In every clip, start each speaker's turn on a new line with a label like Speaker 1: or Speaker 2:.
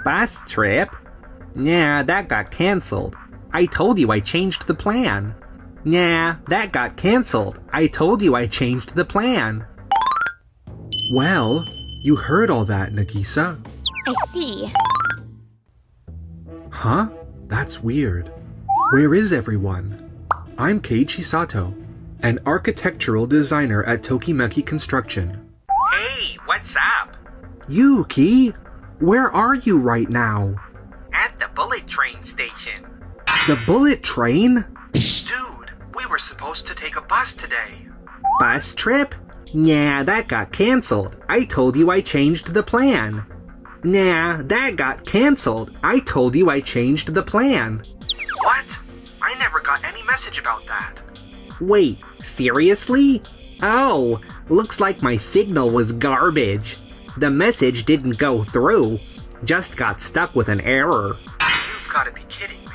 Speaker 1: Bus trip? Nah, that got cancelled. I told you I changed the plan. Nah, that got cancelled. I told you I changed the plan.
Speaker 2: Well, you heard all that, Nagisa.
Speaker 3: I see.
Speaker 2: Huh? That's weird. Where is everyone? I'm Keiichi Sato, an architectural designer at Tokimeki Construction.
Speaker 1: Hey, what's up?
Speaker 2: Yuki, where are you right now?
Speaker 1: At the bullet train station.
Speaker 2: The bullet train?
Speaker 1: Dude, we were supposed to take a bus today. Bus trip? Nah, that got cancelled. I told you I changed the plan. Nah, that got cancelled. I told you I changed the plan. What? I never got any message about that. Wait, seriously? Oh, looks like my signal was garbage. The message didn't go through, just got stuck with an error. You've got to be kidding me.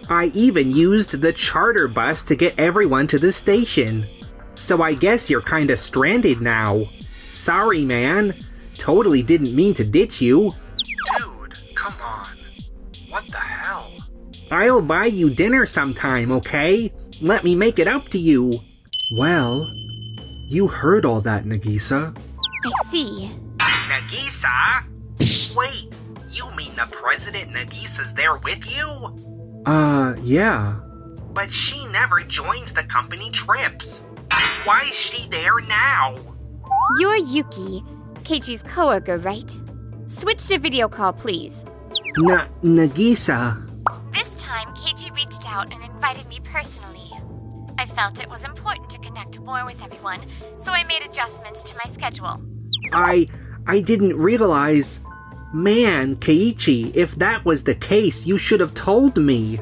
Speaker 1: I even used the charter bus to get everyone to the station. So I guess you're kinda stranded now. Sorry, man. Totally didn't mean to ditch you. Dude, come on. What the hell? I'll buy you dinner sometime, okay? Let me make it up to you.
Speaker 2: Well, you heard all that, Nagisa.
Speaker 3: I see.
Speaker 1: Nagisa? Wait, you mean the President Nagisa's there with you?
Speaker 2: Yeah.
Speaker 1: But she never joins the company trips. Why is she there now?
Speaker 3: You're Yuki, Keiichi's coworker, right? Switch to video call, please.
Speaker 2: Nagisa.
Speaker 3: This time, Keiichi reached out and invited me personally. I felt it was important to connect more with everyone, so I made adjustments to my schedule.
Speaker 1: I didn't realize... Man, Keiichi, if that was the case, you should have told me.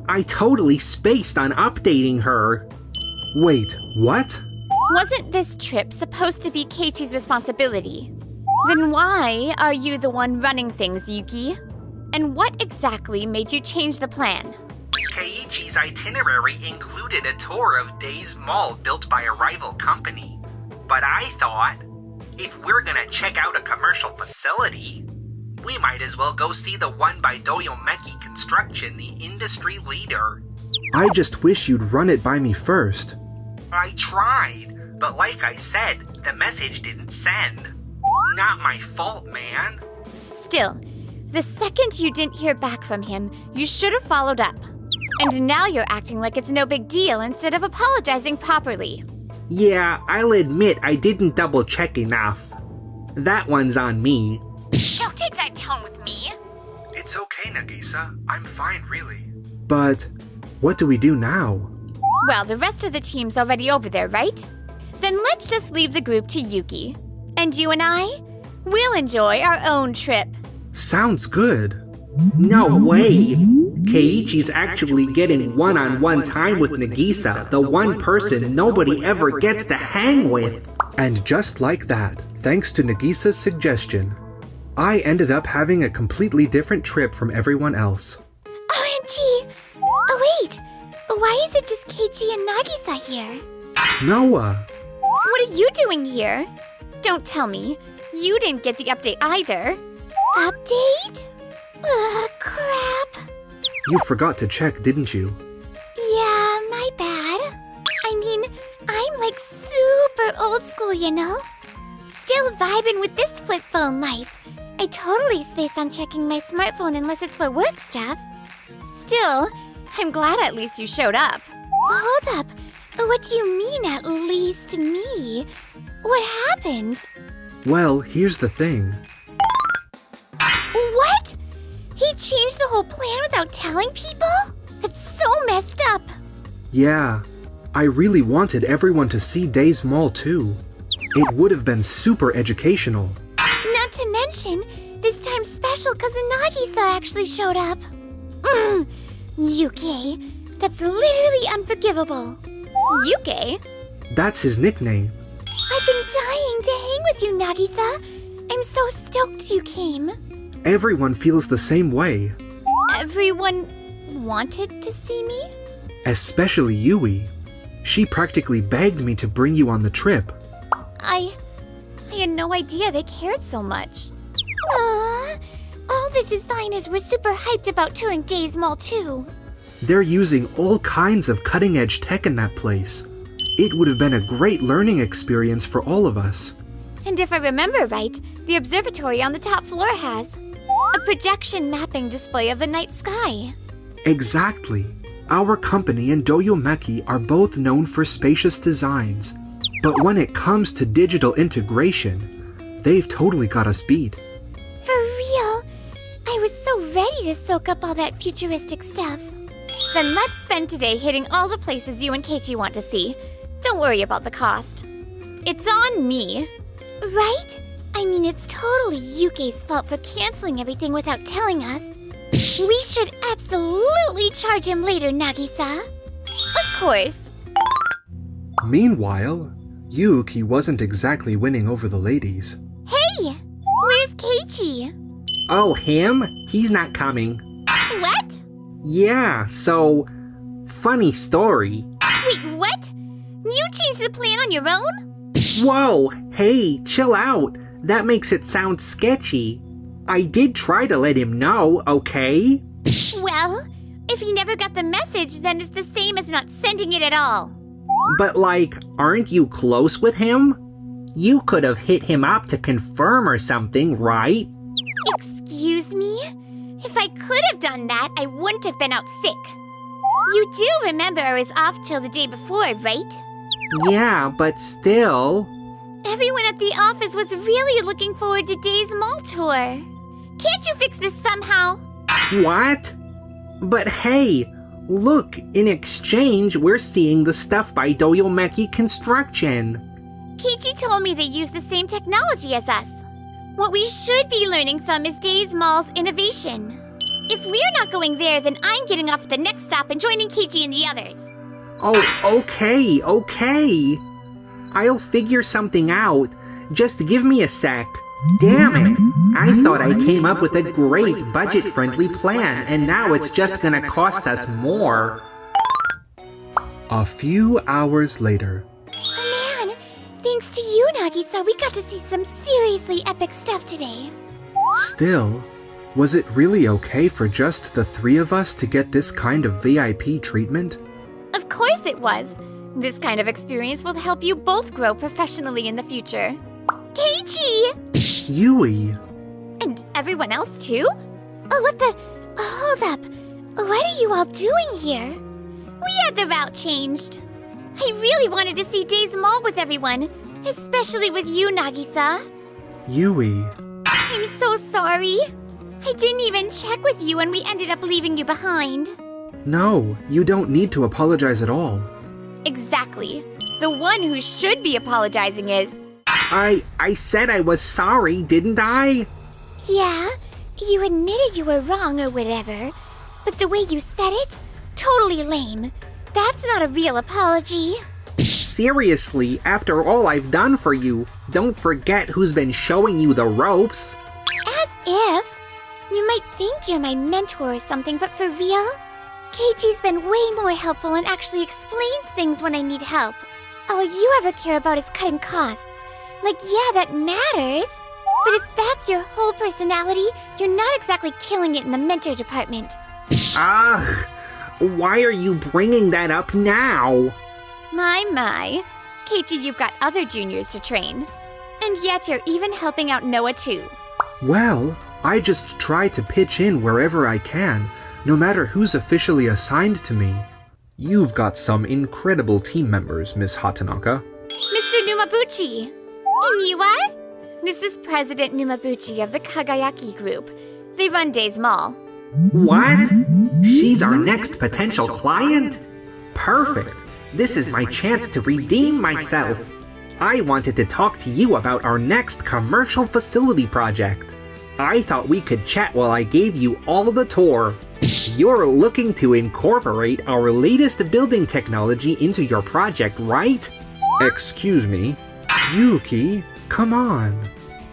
Speaker 1: I totally spaced on updating her.
Speaker 2: Wait, what?
Speaker 3: Wasn't this trip supposed to be Keiichi's responsibility? Then why are you the one running things, Yuki? And what exactly made you change the plan?
Speaker 1: Keiichi's itinerary included a tour of Days Mall built by a rival company. But I thought, if we're gonna check out a commercial facility, we might as well go see the one by Doyomeki Construction, the industry leader.
Speaker 2: I just wish you'd run it by me first.
Speaker 1: I tried, but like I said, the message didn't send. Not my fault, man.
Speaker 3: Still, the second you didn't hear back from him, you should have followed up. And now you're acting like it's no big deal instead of apologizing properly.
Speaker 1: Yeah, I'll admit I didn't double check enough. That one's on me.
Speaker 3: Don't take that tone with me.
Speaker 2: It's okay, Nagisa. I'm fine, really. But what do we do now?
Speaker 3: Well, the rest of the team's already over there, right? Then let's just leave the group to Yuki. And you and I? We'll enjoy our own trip.
Speaker 2: Sounds good.
Speaker 1: No way! Keiichi's actually getting one-on-one time with Nagisa, the one person nobody ever gets to hang with.
Speaker 2: And just like that, thanks to Nagisa's suggestion, I ended up having a completely different trip from everyone else.
Speaker 3: OMG! Oh wait! Why is it just Keiichi and Nagisa here?
Speaker 2: Noah!
Speaker 3: What are you doing here? Don't tell me. You didn't get the update either. Update? Ugh, crap.
Speaker 2: You forgot to check, didn't you?
Speaker 3: Yeah, my bad. I mean, I'm like super old school, you know? Still vibing with this flip phone life. I totally space on checking my smartphone unless it's for work stuff. Still, I'm glad at least you showed up. Hold up. What do you mean, at least me? What happened?
Speaker 2: Well, here's the thing.
Speaker 3: What? He changed the whole plan without telling people? That's so messed up.
Speaker 2: Yeah, I really wanted everyone to see Days Mall too. It would have been super educational.
Speaker 3: Not to mention, this time's special because Nagisa actually showed up. Yuki, that's literally unforgivable. Yuki?
Speaker 2: That's his nickname.
Speaker 3: I've been dying to hang with you, Nagisa. I'm so stoked you came.
Speaker 2: Everyone feels the same way.
Speaker 3: Everyone wanted to see me?
Speaker 2: Especially Yui. She practically begged me to bring you on the trip.
Speaker 3: I had no idea they cared so much. Aww, all the the designers were super hyped about touring Days Mall too.
Speaker 2: They're using all kinds of cutting-edge tech in that place. It would have been a great learning experience for all of us.
Speaker 3: And if I remember right, the observatory on the top floor has a projection mapping display of the night sky.
Speaker 2: Exactly. Our company and Doyomeki are both known for spacious designs. But when it comes to digital integration, they've totally got us beat.
Speaker 3: For real? I was so ready to soak up all that futuristic stuff. Then let's spend today hitting all the places you and Keiichi want to see. Don't worry about the cost. It's on me. Right? I mean, it's totally Yuki's fault for canceling everything without telling us. We should absolutely charge him later, Nagisa. Of course.
Speaker 2: Meanwhile, Yuki wasn't exactly winning over the ladies.
Speaker 3: Hey! Where's Keiichi?
Speaker 1: Oh, him? He's not coming.
Speaker 3: What?
Speaker 1: Yeah, so... funny story.
Speaker 3: Wait, what? You changed the plan on your own?
Speaker 1: Whoa, hey, chill out. That makes it sound sketchy. I did try to let him know, okay?
Speaker 3: Well, if he never got the message, then it's the same as not sending it at all.
Speaker 1: But like, aren't you close with him? You could have hit him up to confirm or something, right?
Speaker 3: Excuse me? If I could have done that, I wouldn't have been out sick. You do remember I was off till the day before, right?
Speaker 1: Yeah, but still...
Speaker 3: Everyone at the office was really looking forward to Days Mall tour. Can't you fix this somehow?
Speaker 1: What? But hey, look, in exchange, we're seeing the stuff by Doyomeki Construction.
Speaker 3: Keiichi told me they use the same technology as us. What we should be learning from is Days Mall's innovation. If we're not going there, then I'm getting off at the next stop and joining Keiichi and the others.
Speaker 1: Oh, okay. I'll figure something out. Just give me a sec. Damn it! I thought I came up with a great budget-friendly plan, and now it's just gonna cost us more.
Speaker 2: A few hours later.
Speaker 3: Man, thanks to you, Nagisa, we got to see some seriously epic stuff today.
Speaker 2: Still, was it really okay for just the three of us to get this kind of VIP treatment?
Speaker 3: Of course it was. This kind of experience will help you both grow professionally in the future. Keiichi!
Speaker 2: Yui!
Speaker 3: And everyone else too? Oh, what the... Hold up. What are you all doing here? We had the route changed. I really wanted to see Days Mall with everyone, especially with you, Nagisa.
Speaker 2: Yui.
Speaker 3: I'm so sorry. I didn't even check with you and we ended up leaving you behind.
Speaker 2: No, you don't need to apologize at all.
Speaker 3: Exactly. The one who should be apologizing is...
Speaker 1: I said I was sorry, didn't I?
Speaker 3: Yeah, you admitted you were wrong or whatever, but the way you said it, totally lame. That's not a real apology.
Speaker 1: Seriously, after all I've done for you, don't forget who's been showing you the ropes.
Speaker 3: As if. You might think you're my mentor or something, but for real? Keiichi's been way more helpful and actually explains things when I need help. All you ever care about is cutting costs. Like, yeah, that matters. But if that's your whole personality, you're not exactly killing it in the mentor department.
Speaker 1: Ugh, why are you bringing that up now?
Speaker 3: My. Keiichi, you've got other juniors to train. And yet you're even helping out Noah too.
Speaker 2: Well, I just try to pitch in wherever I can, no matter who's officially assigned to me. You've got some incredible team members, Miss Hatanaka.
Speaker 3: Mr. Numabuchi! And you are? This is President Numabuchi of the Kagayaki Group. They run Days Mall.
Speaker 1: What? She's our next potential client? Perfect. This is my chance to redeem myself. I wanted to talk to you about our next commercial facility project. I thought we could chat while I gave you all the tour. You're looking to incorporate our latest building technology into your project, right?
Speaker 2: Excuse me? Yuki, come on.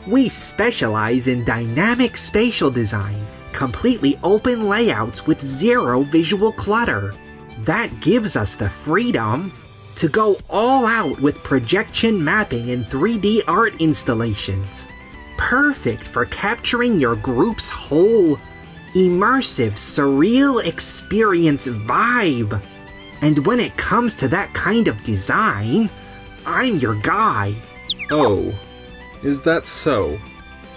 Speaker 1: We specialize in dynamic spatial design, completely open layouts with zero visual clutter. That gives us the freedom to go all out with projection mapping and 3D art installations. perfect for capturing your group's whole immersive, surreal experience vibe. And when it comes to that kind of design, I'm your guy.
Speaker 2: Oh, is that so?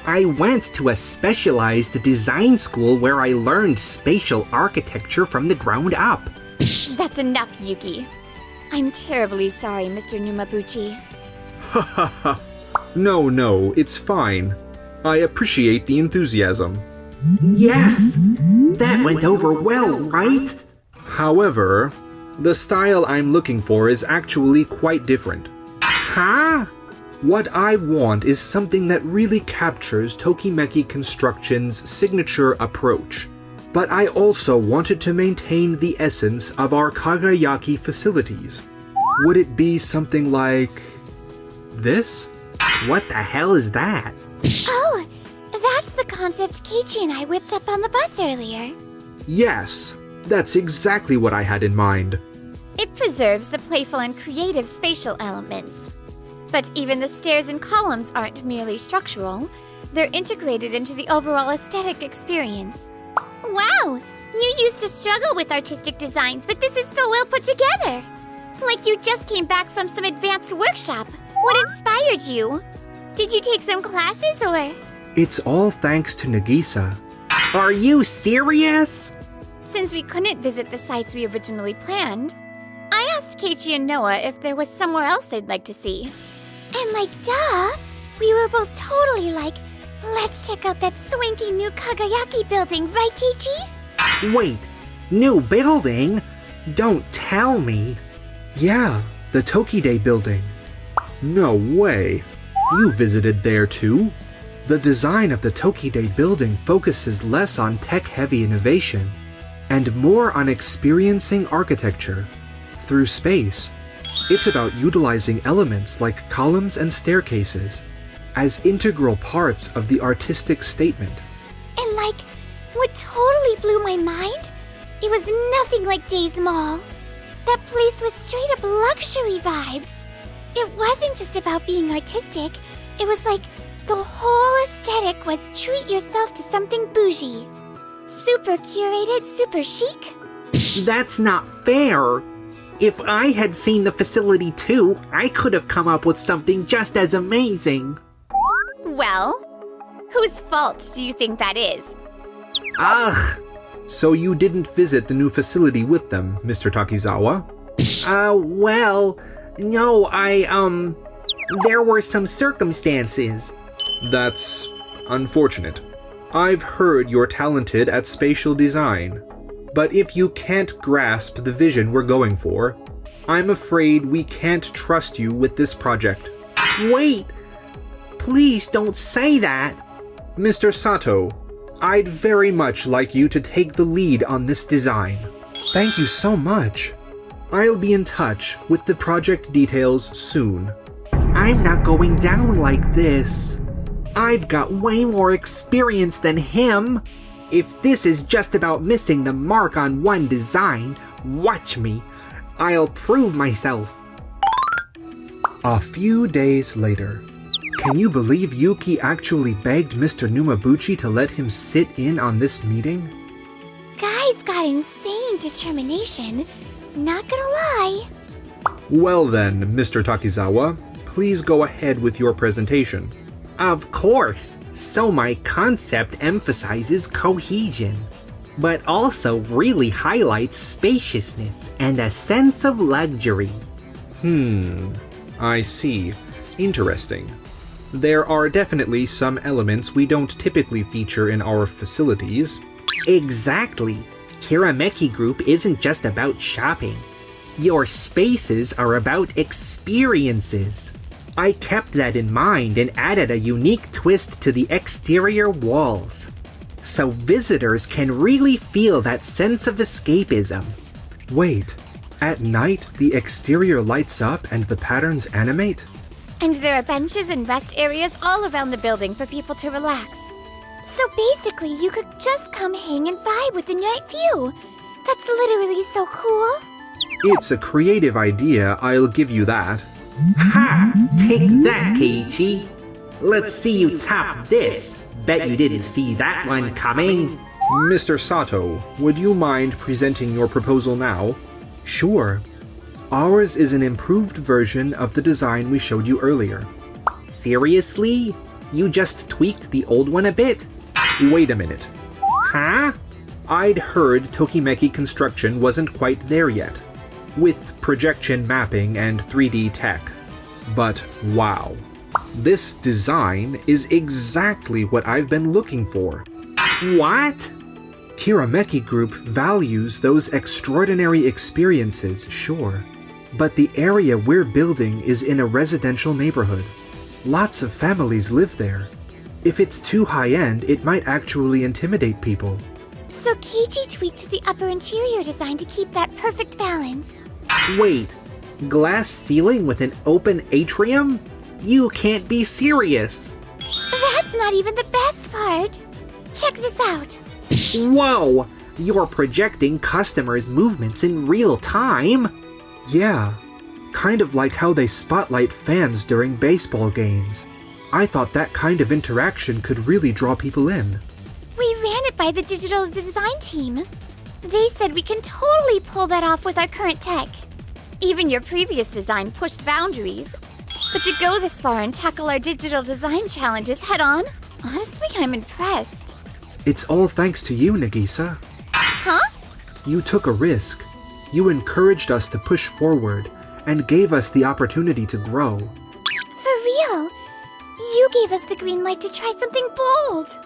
Speaker 1: I went to a specialized design school where I learned spatial architecture from the ground up.
Speaker 3: That's enough, Yuki. I'm terribly sorry, Mr. Numabuchi.
Speaker 2: Ha ha ha. No, it's fine. I appreciate the enthusiasm.
Speaker 1: Yes! That went over well, right?
Speaker 2: However, the style I'm looking for is actually quite different.
Speaker 1: Huh?
Speaker 2: What I want is something that really captures Tokimeki Construction's signature approach. But I also wanted to maintain the essence of our Kagayaki facilities. Would it be something like this?
Speaker 1: What the hell is that?
Speaker 3: Oh, that's the concept Keiichi and I whipped up on the bus earlier.
Speaker 2: Yes, that's exactly what I had in mind.
Speaker 3: It preserves the playful and creative spatial elements. But even the stairs and columns aren't merely structural. They're integrated into the overall aesthetic experience. Wow! You used to struggle with artistic designs, but this is so well put together! Like you just came back from some advanced workshop. What inspired you? Did you take some classes, or...?
Speaker 2: It's all thanks to Nagisa.
Speaker 1: Are you serious?
Speaker 3: Since we couldn't visit the sites we originally planned, I asked Keiichi and Noah if there was somewhere else they'd like to see. And duh, we were both totally let's check out that swanky new Kagayaki building, right, Keiichi?
Speaker 1: Wait, new building? Don't tell me.
Speaker 2: Yeah, the Tokide building. No way. You visited there too? The design of the Tokide building focuses less on tech-heavy innovation and more on experiencing architecture through space. It's about utilizing elements like columns and staircases as integral parts of the artistic statement.
Speaker 3: And what totally blew my mind? It was nothing like Days Mall. That place was straight up luxury vibes. It wasn't just about being artistic. It was the whole aesthetic was treat yourself to something bougie. Super curated, super chic.
Speaker 1: That's not fair. If I had seen the facility too, I could have come up with something just as amazing.
Speaker 3: Well, whose fault do you think that is?
Speaker 1: Ugh.
Speaker 2: So you didn't visit the new facility with them, Mr. Takizawa?
Speaker 1: Well, no, there were some circumstances.
Speaker 2: That's unfortunate. I've heard you're talented at spatial design, but if you can't grasp the vision we're going for, I'm afraid we can't trust you with this project.
Speaker 1: Wait! Please don't say that!
Speaker 2: Mr. Sato, I'd very much like you to take the lead on this design. Thank you so much. I'll be in touch with the project details soon.
Speaker 1: I'm not going down like this. I've got way more experience than him. If this is just about missing the mark on one design, watch me. I'll prove myself.
Speaker 2: A few days later. Can you believe Yuki actually begged Mr. Numabuchi to let him sit in on this meeting?
Speaker 3: Guy's got insane determination. Not gonna lie.
Speaker 2: Well then, Mr. Takizawa, please go ahead with your presentation.
Speaker 1: Of course. So my concept emphasizes cohesion, but also really highlights spaciousness and a sense of luxury.
Speaker 2: I see. Interesting. There are definitely some elements we don't typically feature in our facilities.
Speaker 1: Exactly. Kirameki Group isn't just about shopping. Your spaces are about experiences. I kept that in mind and added a unique twist to the exterior walls, so visitors can really feel that sense of escapism.
Speaker 2: Wait, at night the exterior lights up and the patterns animate?
Speaker 3: And there are benches and rest areas all around the building for people to relax. So basically, you could just come hang and vibe with the night view. That's literally so cool.
Speaker 2: It's a creative idea, I'll give you that.
Speaker 1: Ha! Take that, Keiichi! Let's see you top this. Bet you didn't see that one coming.
Speaker 2: Mr. Sato, would you mind presenting your proposal now? Sure. Ours is an improved version of the design we showed you earlier.
Speaker 1: Seriously? You just tweaked the old one a bit?
Speaker 2: Wait a minute.
Speaker 1: Huh?
Speaker 2: I'd heard Tokimeki construction wasn't quite there yet, with projection mapping and 3D tech. But wow, this design is exactly what I've been looking for.
Speaker 1: What?
Speaker 2: Kirameki Group values those extraordinary experiences, sure, but the area we're building is in a residential neighborhood. Lots of families live there. If it's too high-end, it might actually intimidate people.
Speaker 3: So Keiichi tweaked the upper interior design to keep that perfect balance.
Speaker 1: Wait, glass ceiling with an open atrium? You can't be serious.
Speaker 3: That's not even the best part. Check this out.
Speaker 1: Whoa! You're projecting customers' movements in real time?
Speaker 2: Yeah, kind of like how they spotlight fans during baseball games. I thought that kind of interaction could really draw people in.
Speaker 3: We ran it by the digital design team. They said we can totally pull that off with our current tech. Even your previous design pushed boundaries. But to go this far and tackle our digital design challenges head-on, honestly, I'm impressed.
Speaker 2: It's all thanks to you, Nagisa.
Speaker 3: Huh?
Speaker 2: You took a risk. You encouraged us to push forward and gave us the opportunity to grow.
Speaker 3: For real? You gave us the green light to try something bold.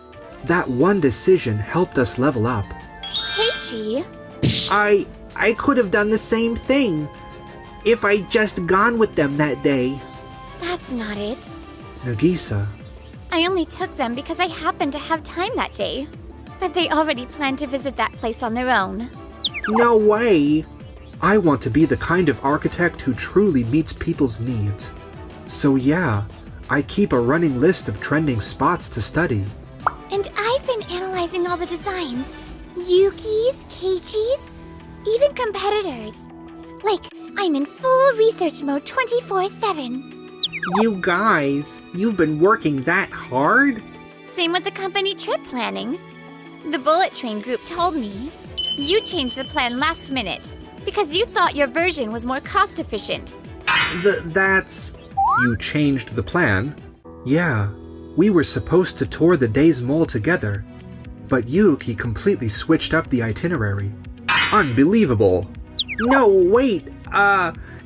Speaker 2: That one decision helped us level up.
Speaker 3: Keiichi?
Speaker 1: I could have done the same thing. If I'd just gone with them that day.
Speaker 3: That's not it.
Speaker 2: Nagisa,
Speaker 3: I only took them because I happened to have time that day. But they already planned to visit that place on their own.
Speaker 1: No way.
Speaker 2: I want to be the kind of architect who truly meets people's needs. So yeah, I keep a running list of trending spots to study.
Speaker 3: And I've been analyzing all the designs. Yuki's, Keiichi's, even competitors. Like, I'm in full research mode 24/7.
Speaker 1: You guys, you've been working that hard?
Speaker 3: Same with the company trip planning. The Bullet Train group told me. You changed the plan last minute because you thought your version was more cost efficient.
Speaker 1: That's...
Speaker 2: You changed the plan? Yeah, we were supposed to tour the Days Mall together, but Yuki completely switched up the itinerary. Unbelievable!
Speaker 1: No, wait,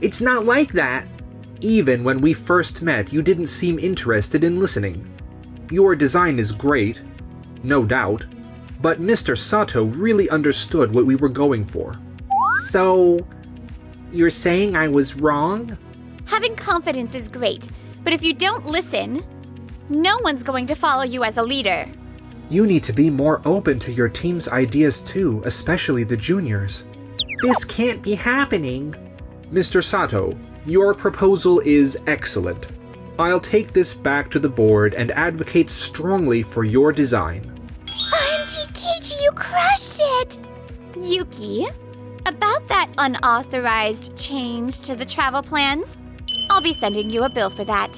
Speaker 1: it's not like that.
Speaker 2: Even when we first met, you didn't seem interested in listening. Your design is great, no doubt, but Mr. Sato really understood what we were going for.
Speaker 1: So, you're saying I was wrong?
Speaker 3: Having confidence is great, but if you don't listen, no one's going to follow you as a leader.
Speaker 2: You need to be more open to your team's ideas too, especially the juniors.
Speaker 1: This can't be happening.
Speaker 2: Mr. Sato, your proposal is excellent. I'll take this back to the board and advocate strongly for your design.
Speaker 3: OMG, Keiichi, you crushed it! Yuki, about that unauthorized change to the travel plans, I'll be sending you a bill for that.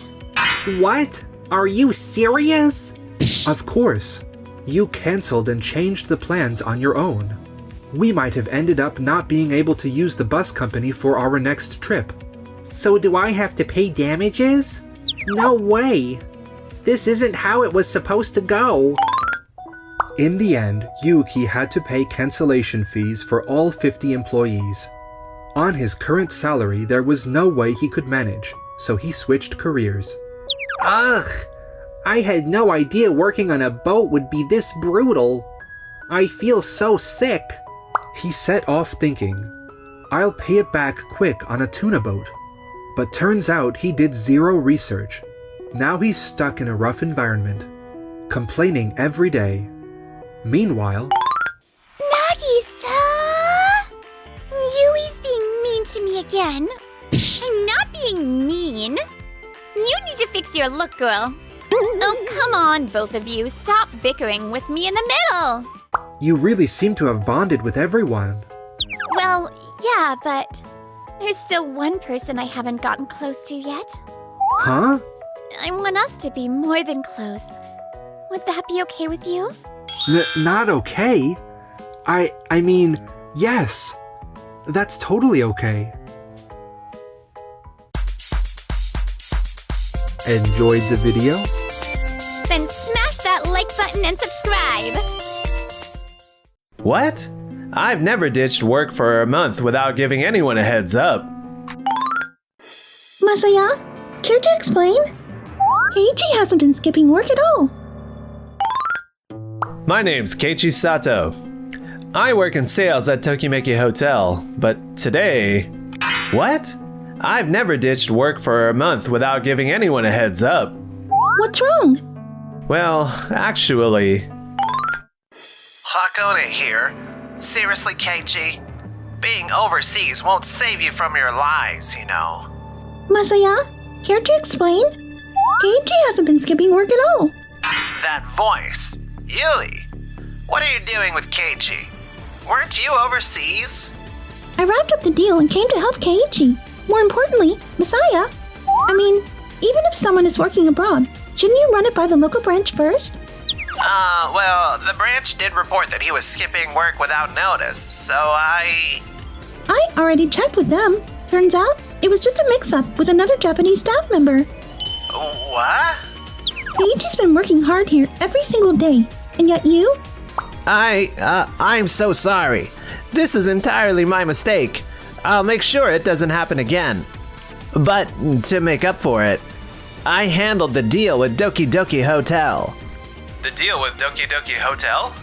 Speaker 1: What? Are you serious?
Speaker 2: Of course. You canceled and changed the plans on your own. We might have ended up not being able to use the bus company for our next trip.
Speaker 1: So do I have to pay damages? No way. This isn't how it was supposed to go.
Speaker 2: In the end, Yuki had to pay cancellation fees for all 50 employees. On his current salary, there was no way he could manage, so he switched careers.
Speaker 1: Ugh! I had no idea working on a boat would be this brutal. I feel so sick.
Speaker 2: He set off thinking, I'll pay it back quick on a tuna boat. But turns out he did zero research. Now he's stuck in a rough environment, complaining every day. Meanwhile,
Speaker 3: Nagisa! Yui's being mean to me again. I'm not being mean. You need to fix your look, girl. Oh, come on, both of you. Stop bickering with me in the middle.
Speaker 2: you really seem to have bonded with everyone.
Speaker 3: Well, yeah, but there's still one person I haven't gotten close to yet.
Speaker 2: Huh?
Speaker 3: I want us to be more than close. Would that be okay with you?
Speaker 2: Not okay. I mean, yes. That's totally okay. Enjoyed the video?
Speaker 3: Then smash that like button and subscribe!
Speaker 4: What? I've never ditched work for a month without giving anyone a heads up.
Speaker 5: Masaya, care to explain? Keiichi hasn't been skipping work at all.
Speaker 4: My name's Keiichi Sato. I work in sales at Tokimeki Hotel, but today... What? I've never ditched work for a month without giving anyone a heads up.
Speaker 5: What's wrong?
Speaker 4: Well, actually...
Speaker 6: Hakone here. Seriously, Keiichi? Being overseas won't save you from your lies, you know.
Speaker 5: Masaya, care to explain? Keiichi hasn't been skipping work at all.
Speaker 6: That voice. Yui! What are you doing with Keiichi? Weren't you overseas?
Speaker 5: I wrapped up the deal and came to help Keiichi. More importantly, Masaya. I mean, even if someone is working abroad, shouldn't you run it by the local branch first?
Speaker 6: Well, the branch did report that he was skipping work without notice, so I
Speaker 5: already checked with them. Turns out, it was just a mix-up with another Japanese staff member.
Speaker 6: What?
Speaker 5: Keiichi's been working hard here every single day, and yet you?
Speaker 4: I'm so sorry. This is entirely my mistake. I'll make sure it doesn't happen again. But to make up for it, I handled the deal with Doki Doki Hotel. The deal with Doki Doki Hotel?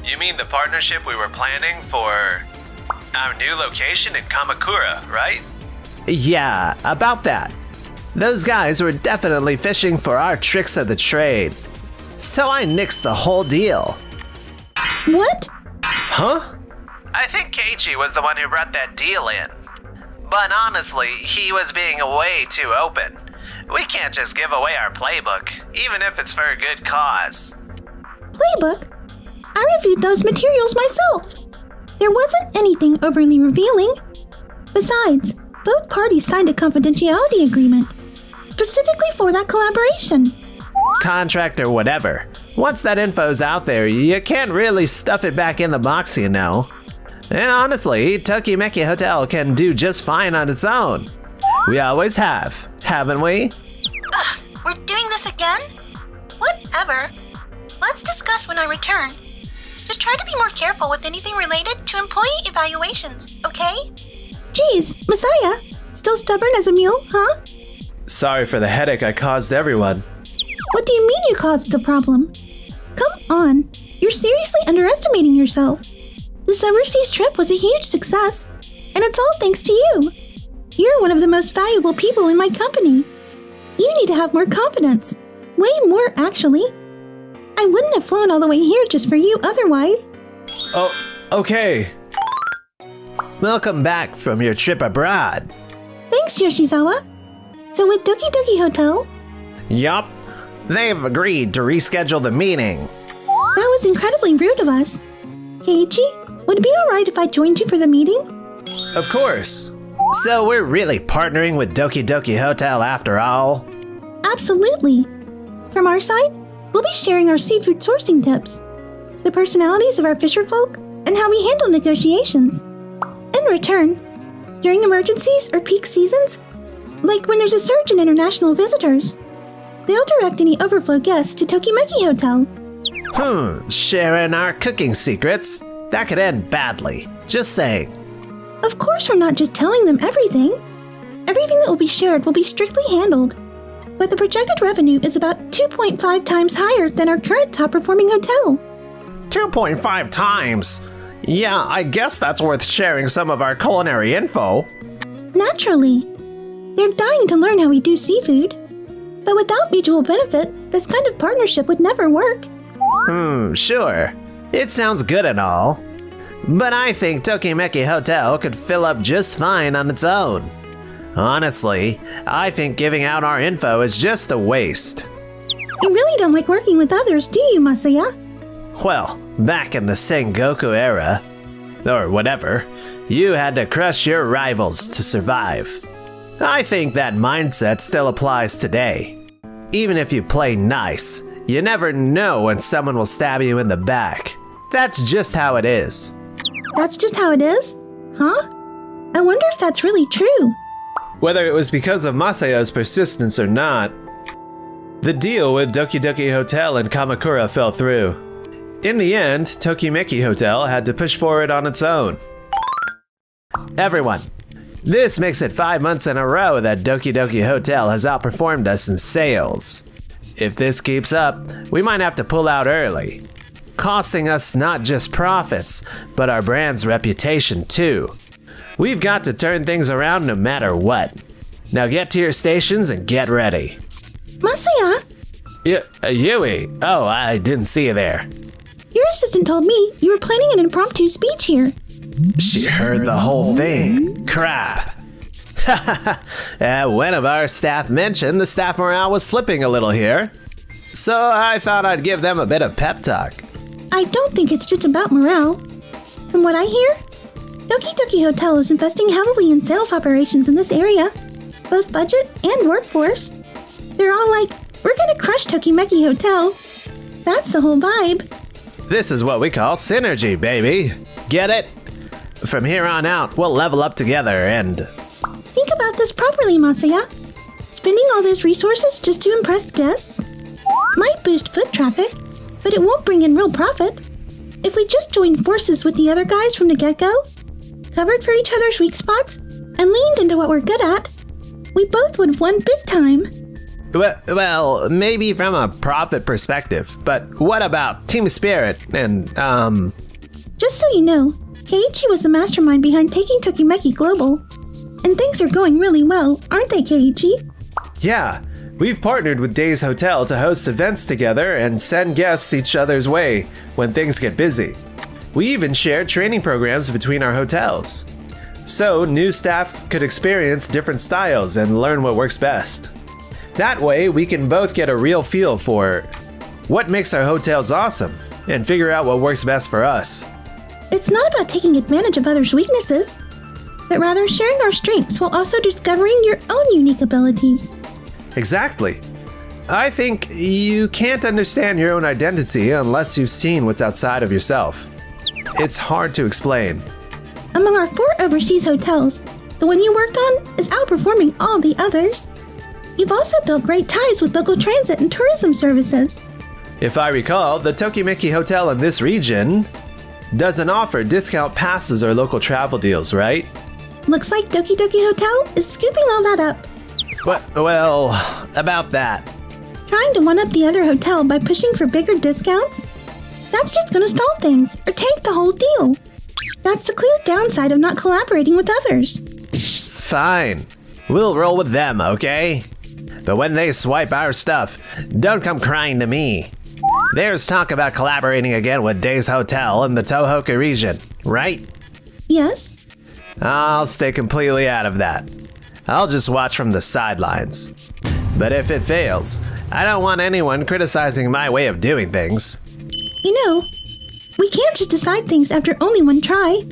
Speaker 4: You mean the partnership we were planning for our new location in Kamakura, right? Yeah, about that. Those guys were definitely fishing for our tricks of the trade. So I nixed the whole deal.
Speaker 5: What?
Speaker 4: Huh?
Speaker 6: I think Keiichi was the one who brought that deal in. But honestly, he was being way too open. We can't just give away our playbook, even if it's for a good cause.
Speaker 5: Playbook? I reviewed those materials myself. There wasn't anything overly revealing. Besides, both parties signed a confidentiality agreement, specifically for that collaboration.
Speaker 4: Contract or whatever. Once that info's out there, you can't really stuff it back in the box, you know. And honestly, Tokimeki Hotel can do just fine on its own. We always have, haven't we?
Speaker 5: Ugh, we're doing this again? Whatever. Let's discuss when I return. Just try to be more careful with anything related to employee evaluations, okay? Geez, Messiah, still stubborn as a mule, huh?
Speaker 4: Sorry for the headache I caused everyone.
Speaker 5: What do you mean you caused the problem? Come on, you're seriously underestimating yourself. This overseas trip was a huge success, and it's all thanks to you. You're one of the most valuable people in my company. You need to have more confidence. Way more, actually. I wouldn't have flown all the way here just for you otherwise.
Speaker 4: Oh, okay. Welcome back from your trip abroad.
Speaker 5: Thanks, Yoshizawa. So with Doki Doki Hotel?
Speaker 6: Yup. They've agreed to reschedule the meeting.
Speaker 5: That was incredibly rude of us. Keiichi, would it be alright if I joined you for the meeting?
Speaker 4: Of course. So we're really partnering with Doki Doki Hotel after all?
Speaker 5: Absolutely. From our side, we'll be sharing our seafood sourcing tips, the personalities of our fisherfolk, and how we handle negotiations. In return, during emergencies or peak seasons, like when there's a surge in international visitors, they'll direct any overflow guests to Tokimeki Hotel.
Speaker 4: Sharing our cooking secrets? That could end badly. Just saying.
Speaker 5: Of course we're not just telling them everything. Everything that will be shared will be strictly handled. But the projected revenue is about 2.5 times higher than our current top-performing hotel.
Speaker 6: 2.5 times? Yeah, I guess that's worth sharing some of our culinary info.
Speaker 5: Naturally. They're dying to learn how we do seafood. But without mutual benefit, this kind of partnership would never work.
Speaker 4: Sure. It sounds good and all. But I think Tokimeki Hotel could fill up just fine on its own. Honestly, I think giving out our info is just a waste.
Speaker 5: You really don't like working with others, do you, Masaya?
Speaker 4: Well, back in the Sengoku era, or whatever, you had to crush your rivals to survive. I think that mindset still applies today. Even if you play nice, you never know when someone will stab you in the back. That's just how it is.
Speaker 5: That's just how it is? Huh? I wonder if that's really true.
Speaker 4: Whether it was because of Masaya's persistence or not, the deal with Doki Doki Hotel in Kamakura fell through. In the end, Tokimeki Hotel had to push forward on its own. Everyone, this makes it 5 months in a row that Doki Doki Hotel has outperformed us in sales. If this keeps up, we might have to pull out early, costing us not just profits, but our brand's reputation too. We've got to turn things around no matter what. Now get to your stations and get ready.
Speaker 5: Masaya,
Speaker 4: Yui. Oh, I didn't see you there.
Speaker 5: your assistant told me you were planning an impromptu speech here.
Speaker 4: She heard the whole thing. Crap. One of our staff mentioned the staff morale was slipping a little here. So I thought I'd give them a bit of pep talk.
Speaker 5: I don't think it's just about morale. From what I hear, Doki Doki Hotel is investing heavily in sales operations in this area, both budget and workforce. They're all like, we're gonna crush Tokimeki Hotel. That's the whole vibe.
Speaker 4: This is what we call synergy, baby. Get it? From here on out, we'll level up together and...
Speaker 5: Think about this properly, Masaya. Spending all those resources just to impress guests might boost foot traffic, but it won't bring in real profit. If we just joined forces with the other guys from the get-go, covered for each other's weak spots, and leaned into what we're good at, we both would have won big time.
Speaker 4: Well, maybe from a profit perspective, but what about team spirit and,
Speaker 5: Just so you know, Keiichi was the mastermind behind taking Tokimeki global. And things are going really well, aren't they, Keiichi?
Speaker 4: Yeah, we've partnered with Days Hotel to host events together and send guests each other's way when things get busy. We even shared training programs between our hotels. So new staff could experience different styles and learn what works best. That way, we can both get a real feel for what makes our hotels awesome and figure out what works best for us.
Speaker 5: It's not about taking advantage of others' weaknesses, but rather sharing our strengths while also discovering your own unique abilities.
Speaker 4: Exactly. I think you can't understand your own identity unless you've seen what's outside of yourself. It's hard to explain.
Speaker 5: Among our 4 overseas hotels, the one you worked on is outperforming all the others. You've also built great ties with local transit and tourism services.
Speaker 4: If I recall, the Tokimeki Hotel in this region doesn't offer discount passes or local travel deals, right?
Speaker 5: Looks like Doki Doki Hotel is scooping all that up.
Speaker 4: Well, about that.
Speaker 5: Trying to one-up the other hotel by pushing for bigger discounts? That's just gonna stall things or tank the whole deal. That's the clear downside of not collaborating with others.
Speaker 4: Fine. We'll roll with them, okay? But when they swipe our stuff, don't come crying to me. There's talk about collaborating again with Days Hotel in the Tohoku region, right?
Speaker 5: Yes?
Speaker 4: I'll stay completely out of that. I'll just watch from the sidelines. But if it fails, I don't want anyone criticizing my way of doing things.
Speaker 5: You know, we can't just decide things after only one try.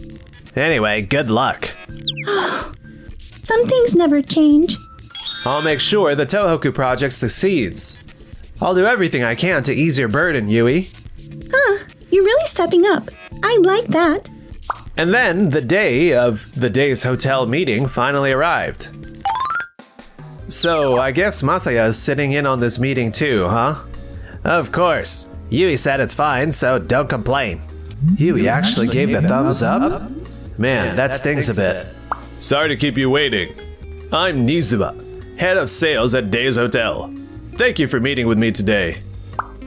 Speaker 4: Anyway, good luck.
Speaker 5: Some things never change.
Speaker 4: I'll make sure the Tohoku project succeeds. I'll do everything I can to ease your burden, Yui.
Speaker 5: You're really stepping up. I like that.
Speaker 4: And then the day of the Days Hotel meeting finally arrived. So I guess Masaya is sitting in on this meeting too, huh? Of course. Yui said it's fine, so don't complain. Yui actually gave the thumbs up? Man, that stings a bit. Sorry to keep you waiting. I'm Nizuba, head of sales at Days Hotel. Thank you for meeting with me today.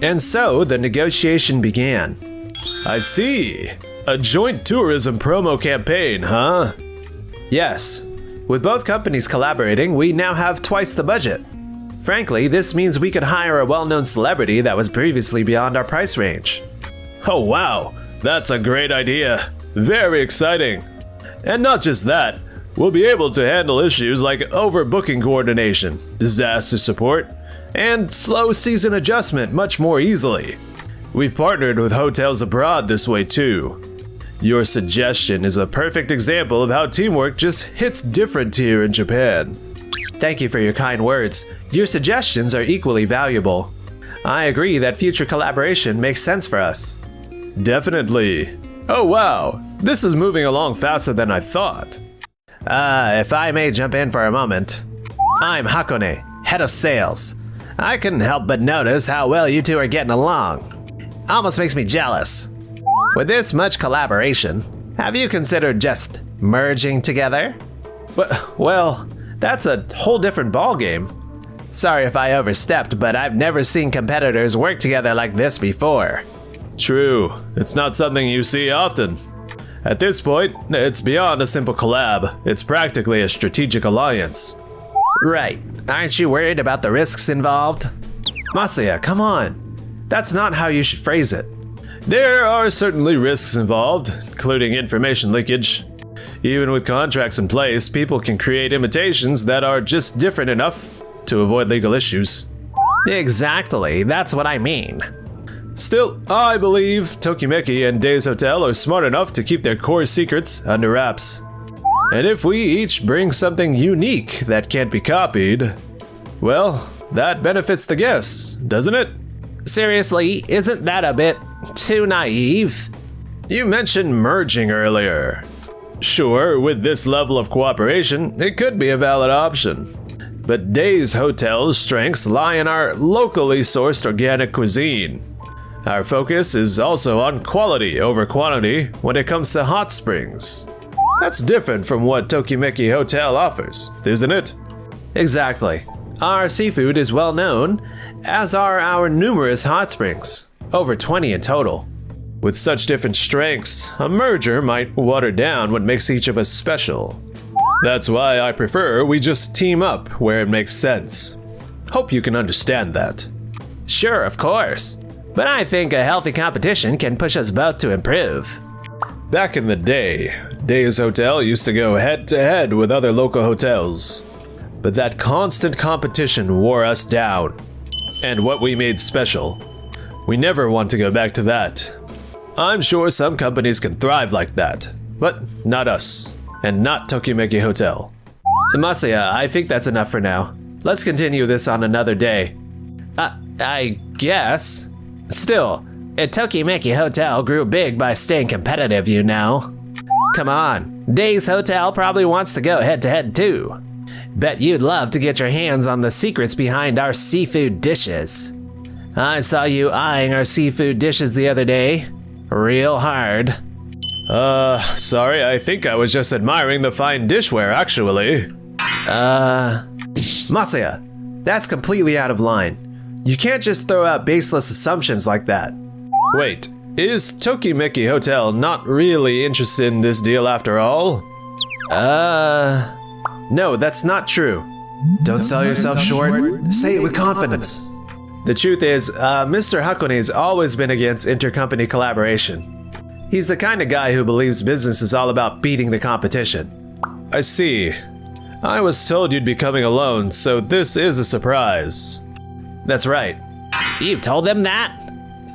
Speaker 4: And so the negotiation began. I see. A joint tourism promo campaign, huh? Yes. With both companies collaborating, we now have twice the budget. Frankly, this means we could hire a well-known celebrity that was previously beyond our price range. Oh wow, that's a great idea. Very exciting. And not just that, we'll be able to handle issues like overbooking coordination, disaster support, and slow season adjustment much more easily. We've partnered with hotels abroad this way too. Your suggestion is a perfect example of how teamwork just hits different here in Japan. Thank you for your kind words. Your suggestions are equally valuable. I agree that future collaboration makes sense for us.
Speaker 7: Definitely. Oh wow, this is moving along faster than I thought.
Speaker 4: If I may jump in for a moment. I'm Hakone, head of sales. I couldn't help but notice how well you two are getting along. Almost makes me jealous. With this much collaboration, have you considered just merging together?
Speaker 7: Well, that's a whole different ballgame.
Speaker 4: Sorry if I overstepped, but I've never seen competitors work together like this before.
Speaker 7: True, it's not something you see often. At this point, it's beyond a simple collab. It's practically a strategic alliance.
Speaker 4: Right. Aren't you worried about the risks involved? Masaya, come on. That's not how you should phrase it.
Speaker 7: There are certainly risks involved, including information leakage. Even with contracts in place, people can create imitations that are just different enough to avoid legal issues.
Speaker 4: Exactly, that's what I mean.
Speaker 7: Still, I believe Tokimeki and Days Hotel are smart enough to keep their core secrets under wraps. And if we each bring something unique that can't be copied, well, that benefits the guests, doesn't it?
Speaker 4: Seriously, isn't that a bit too naive?
Speaker 7: You mentioned merging earlier. Sure, with this level of cooperation, it could be a valid option. But Days Hotel's strengths lie in our locally sourced organic cuisine. Our focus is also on quality over quantity when it comes to hot springs. That's different from what Tokimeki Hotel offers, isn't it?
Speaker 4: Exactly. Our seafood is well known, as are our numerous hot springs, over 20 in total.
Speaker 7: With such different strengths, a merger might water down what makes each of us special. That's why I prefer we just team up where it makes sense. Hope you can understand that.
Speaker 4: Sure, of course. But I think a healthy competition can push us both to improve.
Speaker 7: Back in the day, Days Hotel used to go head-to-head with other local hotels. But that constant competition wore us down. And what we made special. We never want to go back to that. I'm sure some companies can thrive like that, but not us, and not Tokimeki Hotel.
Speaker 4: Masaya, I think that's enough for now. Let's continue this on another day. I guess. Still, Tokimeki Hotel grew big by staying competitive, you know. Come on, Days Hotel probably wants to go head-to-head too. Bet you'd love to get your hands on the secrets behind our seafood dishes. I saw you eyeing our seafood dishes the other day. Real hard.
Speaker 7: Sorry, I think I was just admiring the fine dishware, actually.
Speaker 4: Masaya, that's completely out of line. You can't just throw out baseless assumptions like that.
Speaker 7: Wait, is Tokimeki Hotel not really interested in this deal after all?
Speaker 4: No, that's not true. Don't sell yourself short. Say it with confidence. The truth is, Mr. Hakone's always been against intercompany collaboration. He's the kind of guy who believes business is all about beating the competition.
Speaker 7: I see. I was told you'd be coming alone, so this is a surprise.
Speaker 4: That's right. You told them that?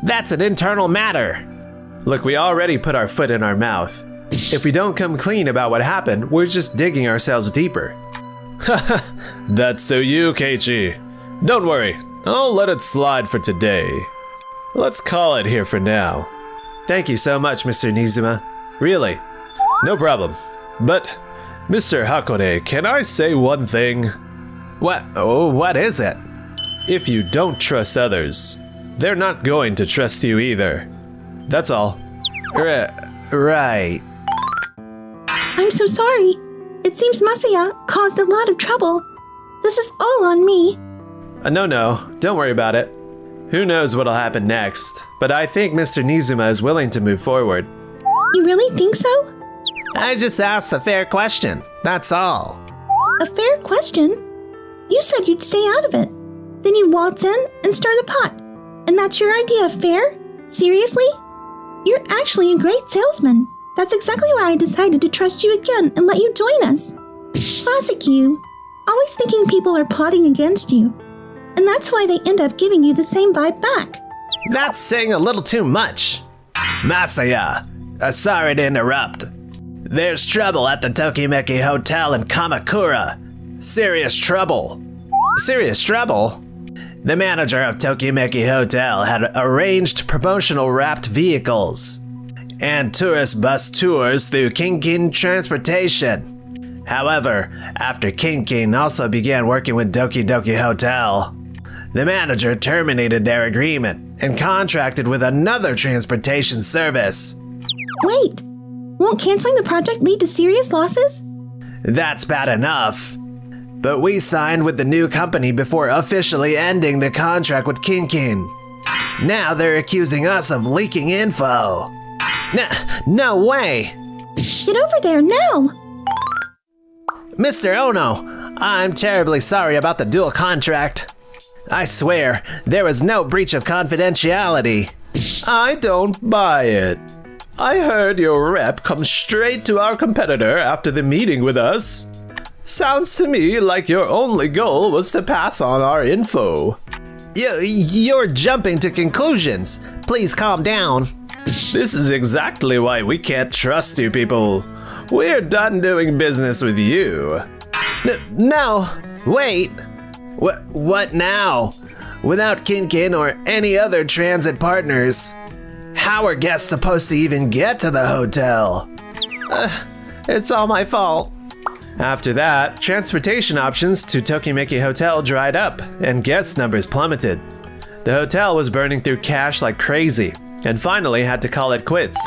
Speaker 4: That's an internal matter. Look, we already put our foot in our mouth. If we don't come clean about what happened, we're just digging ourselves deeper.
Speaker 7: That's so you, Keiichi. Don't worry, I'll let it slide for today. Let's call it here for now.
Speaker 4: Thank you so much, Mr. Nizuma. Really.
Speaker 7: No problem. But, Mr. Hakone, can I say one thing?
Speaker 4: What? Oh, what is it?
Speaker 7: If you don't trust others, they're not going to trust you either. That's all.
Speaker 4: Right.
Speaker 5: I'm so sorry. It seems Masaya caused a lot of trouble. This is all on me.
Speaker 4: No, don't worry about it. Who knows what'll happen next, but I think Mr. Nizuma is willing to move forward.
Speaker 5: You really think so?
Speaker 4: I just asked a fair question, that's all.
Speaker 5: A fair question? You said you'd stay out of it. Then you waltz in and stir the pot. And that's your idea of fair? Seriously? You're actually a great salesman. That's exactly why I decided to trust you again and let you join us. Classic you. Always thinking people are plotting against you. And that's why they end up giving you the same vibe back.
Speaker 4: That's saying a little too much. Masaya, sorry to interrupt. There's trouble at the Tokimeki Hotel in Kamakura. serious trouble. Serious trouble? The manager of Tokimeki Hotel had arranged promotional wrapped vehicles and tourist bus tours through Kinkin Transportation. However, after Kinkin also began working with Doki Doki Hotel, the manager terminated their agreement and contracted with another transportation service.
Speaker 5: Wait, won't canceling the project lead to serious losses?
Speaker 4: That's bad enough. But we signed with the new company before officially ending the contract with Kinkin. Now they're accusing us of leaking info. No way!
Speaker 5: Get over there now!
Speaker 4: Mr. Ono, I'm terribly sorry about the dual contract. I swear, there was no breach of confidentiality.
Speaker 7: I don't buy it. I heard your rep come straight to our competitor after the meeting with us. Sounds to me like your only goal was to pass on our info.
Speaker 4: You're jumping to conclusions. Please calm down.
Speaker 7: This is exactly why we can't trust you people. We're done doing business with you.
Speaker 4: No, wait. What now? Without Kinkin or any other transit partners, how are guests supposed to even get to the hotel? It's all my fault.
Speaker 7: After that, transportation options to Tokimeki Hotel dried up, and guest numbers plummeted. The hotel was burning through cash like crazy, and finally had to call it quits.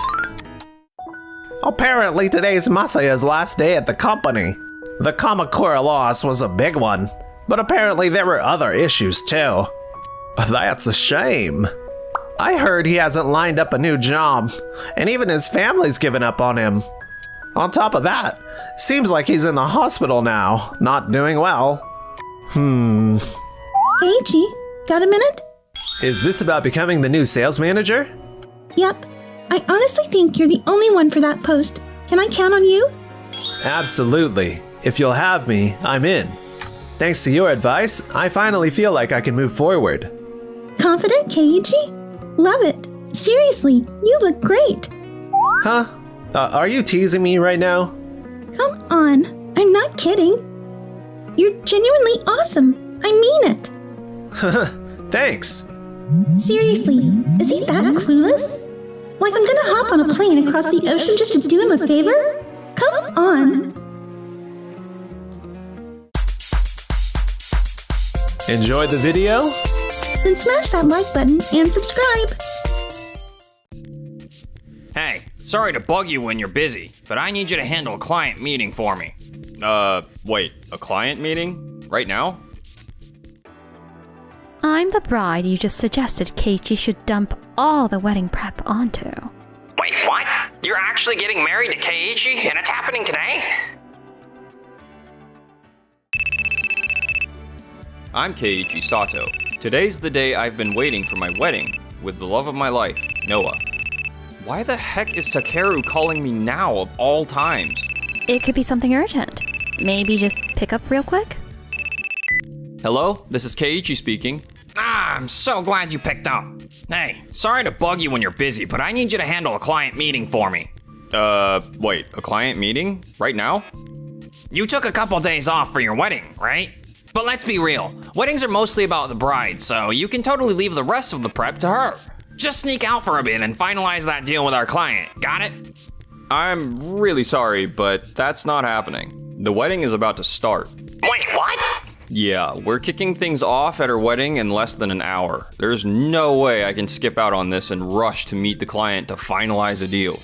Speaker 4: Apparently today's Masaya's last day at the company. The Kamakura loss was a big one, but apparently there were other issues too. That's a shame. I heard he hasn't lined up a new job, and even his family's given up on him. On top of that, seems like he's in the hospital now, not doing well.
Speaker 5: Keiichi, got a minute?
Speaker 7: Is this about becoming the new sales manager?
Speaker 5: Yep. I honestly think you're the only one for that post. Can I count on you?
Speaker 7: Absolutely. If you'll have me, I'm in. Thanks to your advice, I finally feel like I can move forward.
Speaker 5: Confident, Keiichi? Love it. Seriously, you look great.
Speaker 7: Huh? Are you teasing me right now?
Speaker 5: Come on, I'm not kidding. You're genuinely awesome. I mean it.
Speaker 7: Thanks.
Speaker 5: Seriously, is he that clueless? Like I'm gonna hop on a plane across the ocean just to do him a favor? Come on.
Speaker 7: Enjoyed the video?
Speaker 5: Then smash that like button and subscribe.
Speaker 8: Hey, sorry to bug you when you're busy, but I need you to handle a client meeting for me. Wait, a client meeting? Right now?
Speaker 9: I'm the bride you just suggested Keiichi should dump all the wedding prep onto.
Speaker 8: Wait, what? You're actually getting married to Keiichi, and it's happening today? I'm Keiichi Sato. Today's the day I've been waiting for my wedding with the love of my life, Noah. Why the heck is Takeru calling me now of all times?
Speaker 9: It could be something urgent. Maybe just pick up real quick?
Speaker 8: Hello, this is Keiichi speaking. I'm so glad you picked up. Hey, sorry to bug you when you're busy, but I need you to handle a client meeting for me. Wait, a client meeting? Right now? You took a couple days off for your wedding, right? But let's be real, weddings are mostly about the bride, so you can totally leave the rest of the prep to her. Just sneak out for a bit and finalize that deal with our client, got it? I'm really sorry, but that's not happening. The wedding is about to start. Wait, what? Yeah, we're kicking things off at her wedding in less than an hour. There's no way I can skip out on this and rush to meet the client to finalize a deal.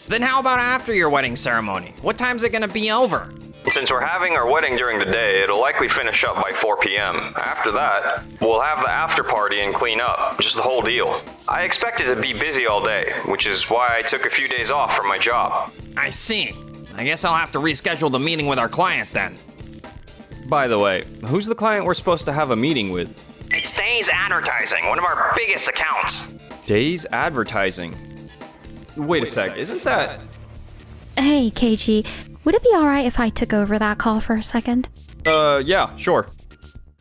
Speaker 8: Then how about after your wedding ceremony? What time's it gonna be over? Since we're having our wedding during the day, it'll likely finish up by 4 p.m. After that, we'll have the after party and clean up, just the whole deal. I expect it to be busy all day, which is why I took a few days off from my job. I see. I guess I'll have to reschedule the meeting with our client then. By the way, who's the client we're supposed to have a meeting with? It's Days Advertising, one of our biggest accounts. Days Advertising? Wait a sec, isn't that...
Speaker 9: Hey, Keiichi, would it be alright if I took over that call for a second?
Speaker 8: Yeah, sure.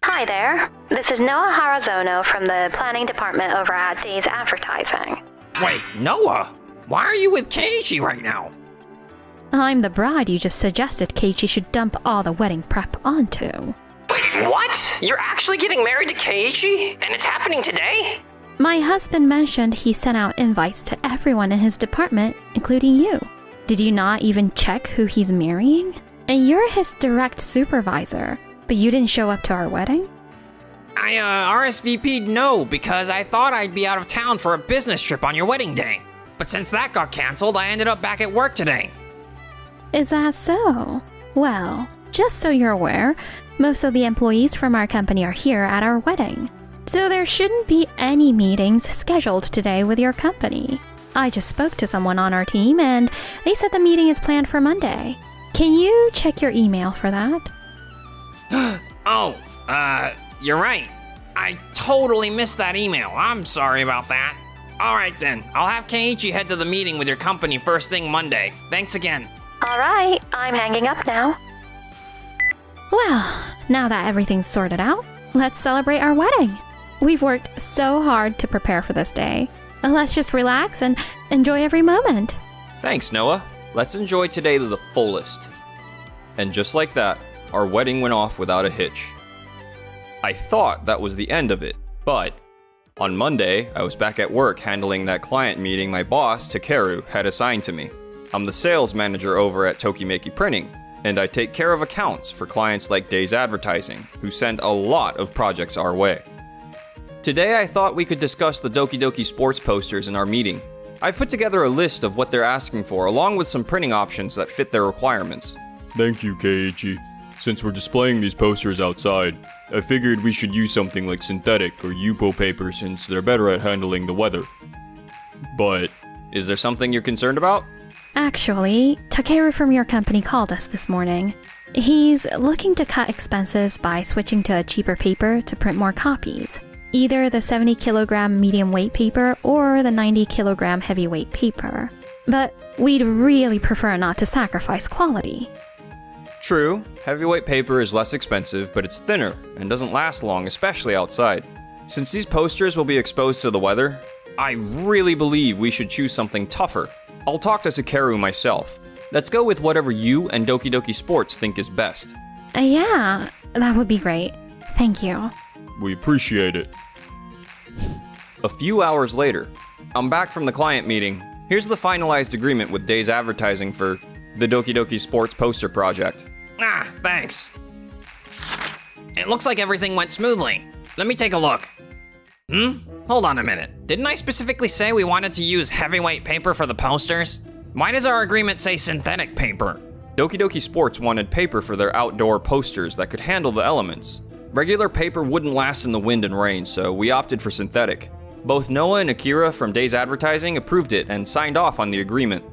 Speaker 9: Hi there. This is Noah Harazono from the planning department over at Days Advertising.
Speaker 8: Wait, Noah? Why are you with Keiichi right now?
Speaker 10: I'm the bride you just suggested Keiichi should dump all the wedding prep onto.
Speaker 8: Wait, what? You're actually getting married to Keiichi? And it's happening today?
Speaker 10: My husband mentioned he sent out invites to everyone in his department, including you. Did you not even check who he's marrying? And you're his direct supervisor, but you didn't show up to our wedding?
Speaker 8: I RSVP'd no because I thought I'd be out of town for a business trip on your wedding day. But since that got canceled, I ended up back at work today.
Speaker 10: Is that so? Well, just so you're aware, most of the employees from our company are here at our wedding. So there shouldn't be any meetings scheduled today with your company. I just spoke to someone on our team and they said the meeting is planned for Monday. Can you check your email for that?
Speaker 8: You're right. I totally missed that email. I'm sorry about that. Alright then, I'll have Keiichi head to the meeting with your company first thing Monday. Thanks again.
Speaker 9: Alright, I'm hanging up now.
Speaker 10: Well, now that everything's sorted out, let's celebrate our wedding. We've worked so hard to prepare for this day. Let's just relax and enjoy every moment.
Speaker 8: Thanks, Noah. Let's enjoy today to the fullest. And just like that, our wedding went off without a hitch. I thought that was the end of it, but on Monday, I was back at work handling that client meeting my boss, Takeru, had assigned to me. I'm the sales manager over at Tokimeki Printing, and I take care of accounts for clients like Days Advertising, who send a lot of projects our way. Today, I thought we could discuss the Doki Doki Sports posters in our meeting. I've put together a list of what they're asking for, along with some printing options that fit their requirements.
Speaker 7: Thank you, Keiichi. Since we're displaying these posters outside, I figured we should use something like synthetic or Yupo paper since they're better at handling the weather. But
Speaker 8: is there something you're concerned about?
Speaker 10: Actually, Takeru from your company called us this morning. He's looking to cut expenses by switching to a cheaper paper to print more copies. Either the 70 kilogram medium weight paper or the 90 kilogram heavyweight paper. But we'd really prefer not to sacrifice quality.
Speaker 8: True, heavyweight paper is less expensive, but it's thinner and doesn't last long, especially outside. Since these posters will be exposed to the weather, I really believe we should choose something tougher. I'll talk to Takeru myself. Let's go with whatever you and Doki Doki Sports think is best.
Speaker 10: Yeah, that would be great. Thank you.
Speaker 7: we appreciate it.
Speaker 8: A few hours later, I'm back from the client meeting. Here's the finalized agreement with Days Advertising for the Doki Doki Sports poster project. Ah, thanks. It looks like everything went smoothly. Let me take a look. Hold on a minute. Didn't I specifically say we wanted to use heavyweight paper for the posters? Why does our agreement say synthetic paper? Doki Doki Sports wanted paper for their outdoor posters that could handle the elements. Regular paper wouldn't last in the wind and rain, so we opted for synthetic. Both Noah and Akira from Days Advertising approved it and signed off on the agreement.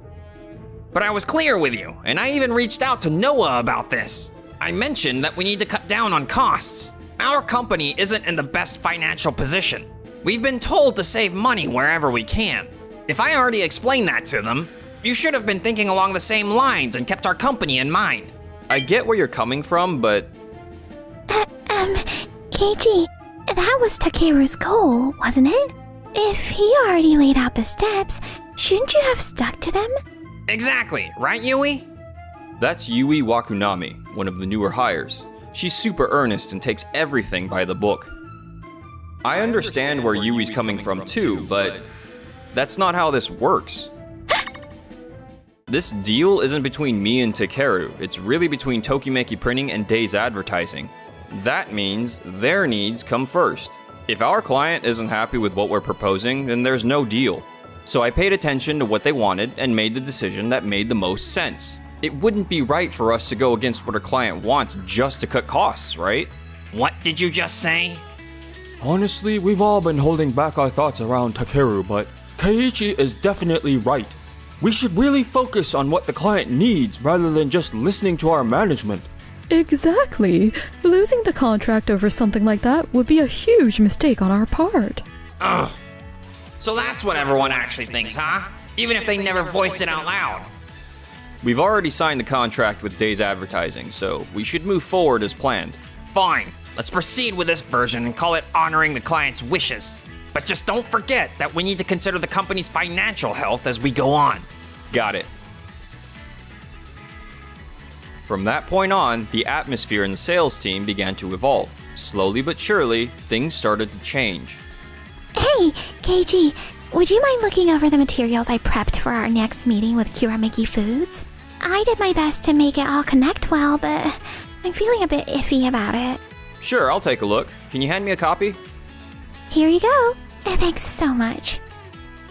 Speaker 8: But I was clear with you, and I even reached out to Noah about this. I mentioned that we need to cut down on costs. Our company isn't in the best financial position. We've been told to save money wherever we can. If I already explained that to them, you should have been thinking along the same lines and kept our company in mind. I get where you're coming from, but...
Speaker 3: Keiji, that was Takeru's goal, wasn't it? If he already laid out the steps, shouldn't you have stuck to them?
Speaker 8: Exactly, right, Yui? That's Yui Wakunami, one of the newer hires. She's super earnest and takes everything by the book. I understand where Yui's coming from too, but that's not how this works. This deal isn't between me and Takeru, it's really between Tokimeki Printing and Days Advertising. That means their needs come first. If our client isn't happy with what we're proposing, then there's no deal. So I paid attention to what they wanted and made the decision that made the most sense. It wouldn't be right for us to go against what our client wants just to cut costs, right? What did you just say?
Speaker 11: Honestly, we've all been holding back our thoughts around Takeru, but Keiichi is definitely right. We should really focus on what the client needs rather than just listening to our management.
Speaker 10: Exactly. Losing the contract over something like that would be a huge mistake on our part.
Speaker 8: Ugh. So that's what everyone actually thinks, huh? Even if they never voiced it out loud. We've already signed the contract with Days Advertising, so we should move forward as planned. Fine. Let's proceed with this version and call it honoring the client's wishes. But just don't forget that we need to consider the company's financial health as we go on. Got it. From that point on, the atmosphere in the sales team began to evolve. Slowly but surely, things started to change.
Speaker 3: Hey, KG, would you mind looking over the materials I prepped for our next meeting with Kuramiki Foods? I did my best to make it all connect well, but I'm feeling a bit iffy about it.
Speaker 8: Sure, I'll take a look. Can you hand me a copy?
Speaker 3: Here you go. Thanks so much.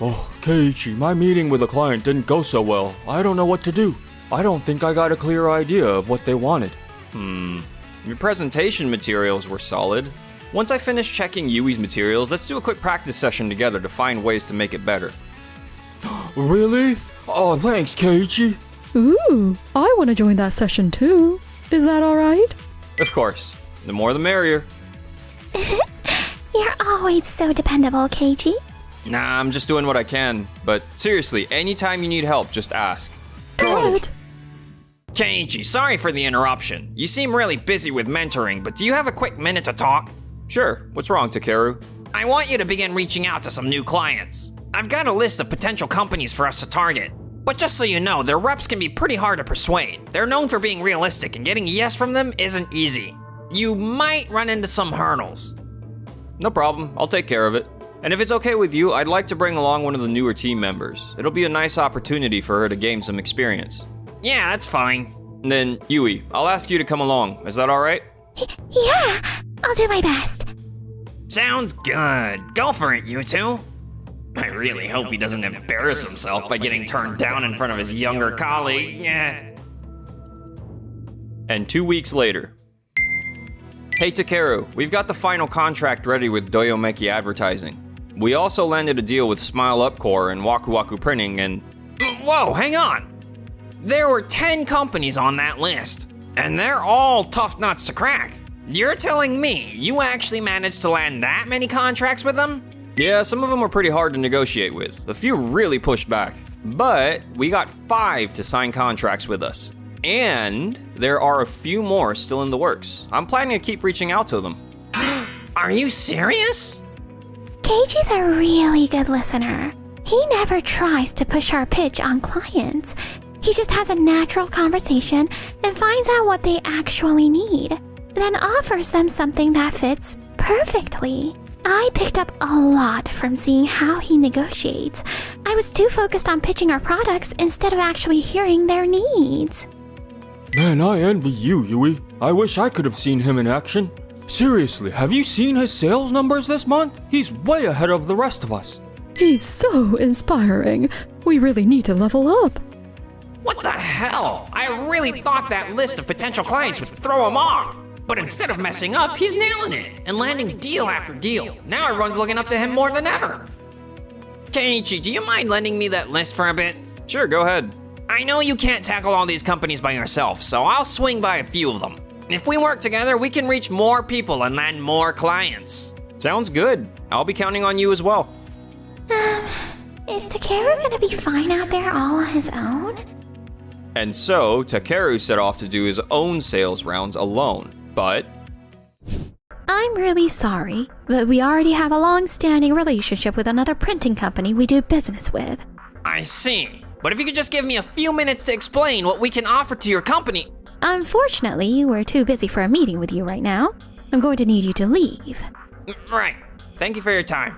Speaker 11: Oh, Keiichi, my meeting with a client didn't go so well. I don't know what to do. I don't think I got a clear idea of what they wanted.
Speaker 8: Your presentation materials were solid. Once I finish checking Yui's materials, let's do a quick practice session together to find ways to make it better.
Speaker 11: Really? Oh, thanks, Keiichi.
Speaker 10: Ooh, I want to join that session too. Is that alright?
Speaker 8: Of course. The more the merrier.
Speaker 3: You're always so dependable, KG.
Speaker 8: Nah, I'm just doing what I can. But seriously, anytime you need help, just ask.
Speaker 10: Good.
Speaker 8: Keiichi, sorry for the interruption. You seem really busy with mentoring, but do you have a quick minute to talk? Sure. What's wrong, Takeru? I want you to begin reaching out to some new clients. I've got a list of potential companies for us to target. But just so you know, their reps can be pretty hard to persuade. They're known for being realistic, and getting a yes from them isn't easy. You might run into some hurdles. No problem, I'll take care of it. And if it's okay with you, I'd like to bring along one of the newer team members. It'll be a nice opportunity for her to gain some experience. Yeah, that's fine. And then, Yui, I'll ask you to come along. Is that alright?
Speaker 3: Yeah, I'll do my best.
Speaker 8: Sounds good. Go for it, you two. I really hope he doesn't embarrass himself by getting turned down in front of his younger colleague. Yeah. And 2 weeks later. Hey Takeru, we've got the final contract ready with Doyomeki Advertising. We also landed a deal with Smile Up Core and Waku Waku Printing and... Whoa, hang on! There were 10 companies on that list, and they're all tough nuts to crack. You're telling me you actually managed to land that many contracts with them? Yeah, some of them were pretty hard to negotiate with. A few really pushed back. But we got 5 to sign contracts with us. And there are a few more still in the works. I'm planning to keep reaching out to them. Are you serious?
Speaker 3: KG's a really good listener. He never tries to push our pitch on clients. He just has a natural conversation and finds out what they actually need, then offers them something that fits perfectly. I picked up a lot from seeing how he negotiates. I was too focused on pitching our products instead of actually hearing their needs.
Speaker 11: Man, I envy you, Yui. I wish I could have seen him in action. Seriously, have you seen his sales numbers this month? He's way ahead of the rest of us.
Speaker 10: He's so inspiring. We really need to level up.
Speaker 8: What the hell? I really thought that list of potential clients would throw him off. But instead of messing up, he's nailing it and landing deal after deal. Now everyone's looking up to him more than ever. Keiichi, do you mind lending me that list for a bit? Sure, go ahead. I know you can't tackle all these companies by yourself, so I'll swing by a few of them. If we work together, we can reach more people and land more clients. Sounds good. I'll be counting on you as well.
Speaker 3: Is Takeru gonna be fine out there all on his own?
Speaker 8: And so, Takeru set off to do his own sales rounds alone. But
Speaker 10: I'm really sorry, but we already have a long-standing relationship with another printing company we do business with.
Speaker 8: I see. But if you could just give me a few minutes to explain what we can offer to your company.
Speaker 10: Unfortunately, we're too busy for a meeting with you right now. I'm going to need you to leave.
Speaker 8: Right. Thank you for your time.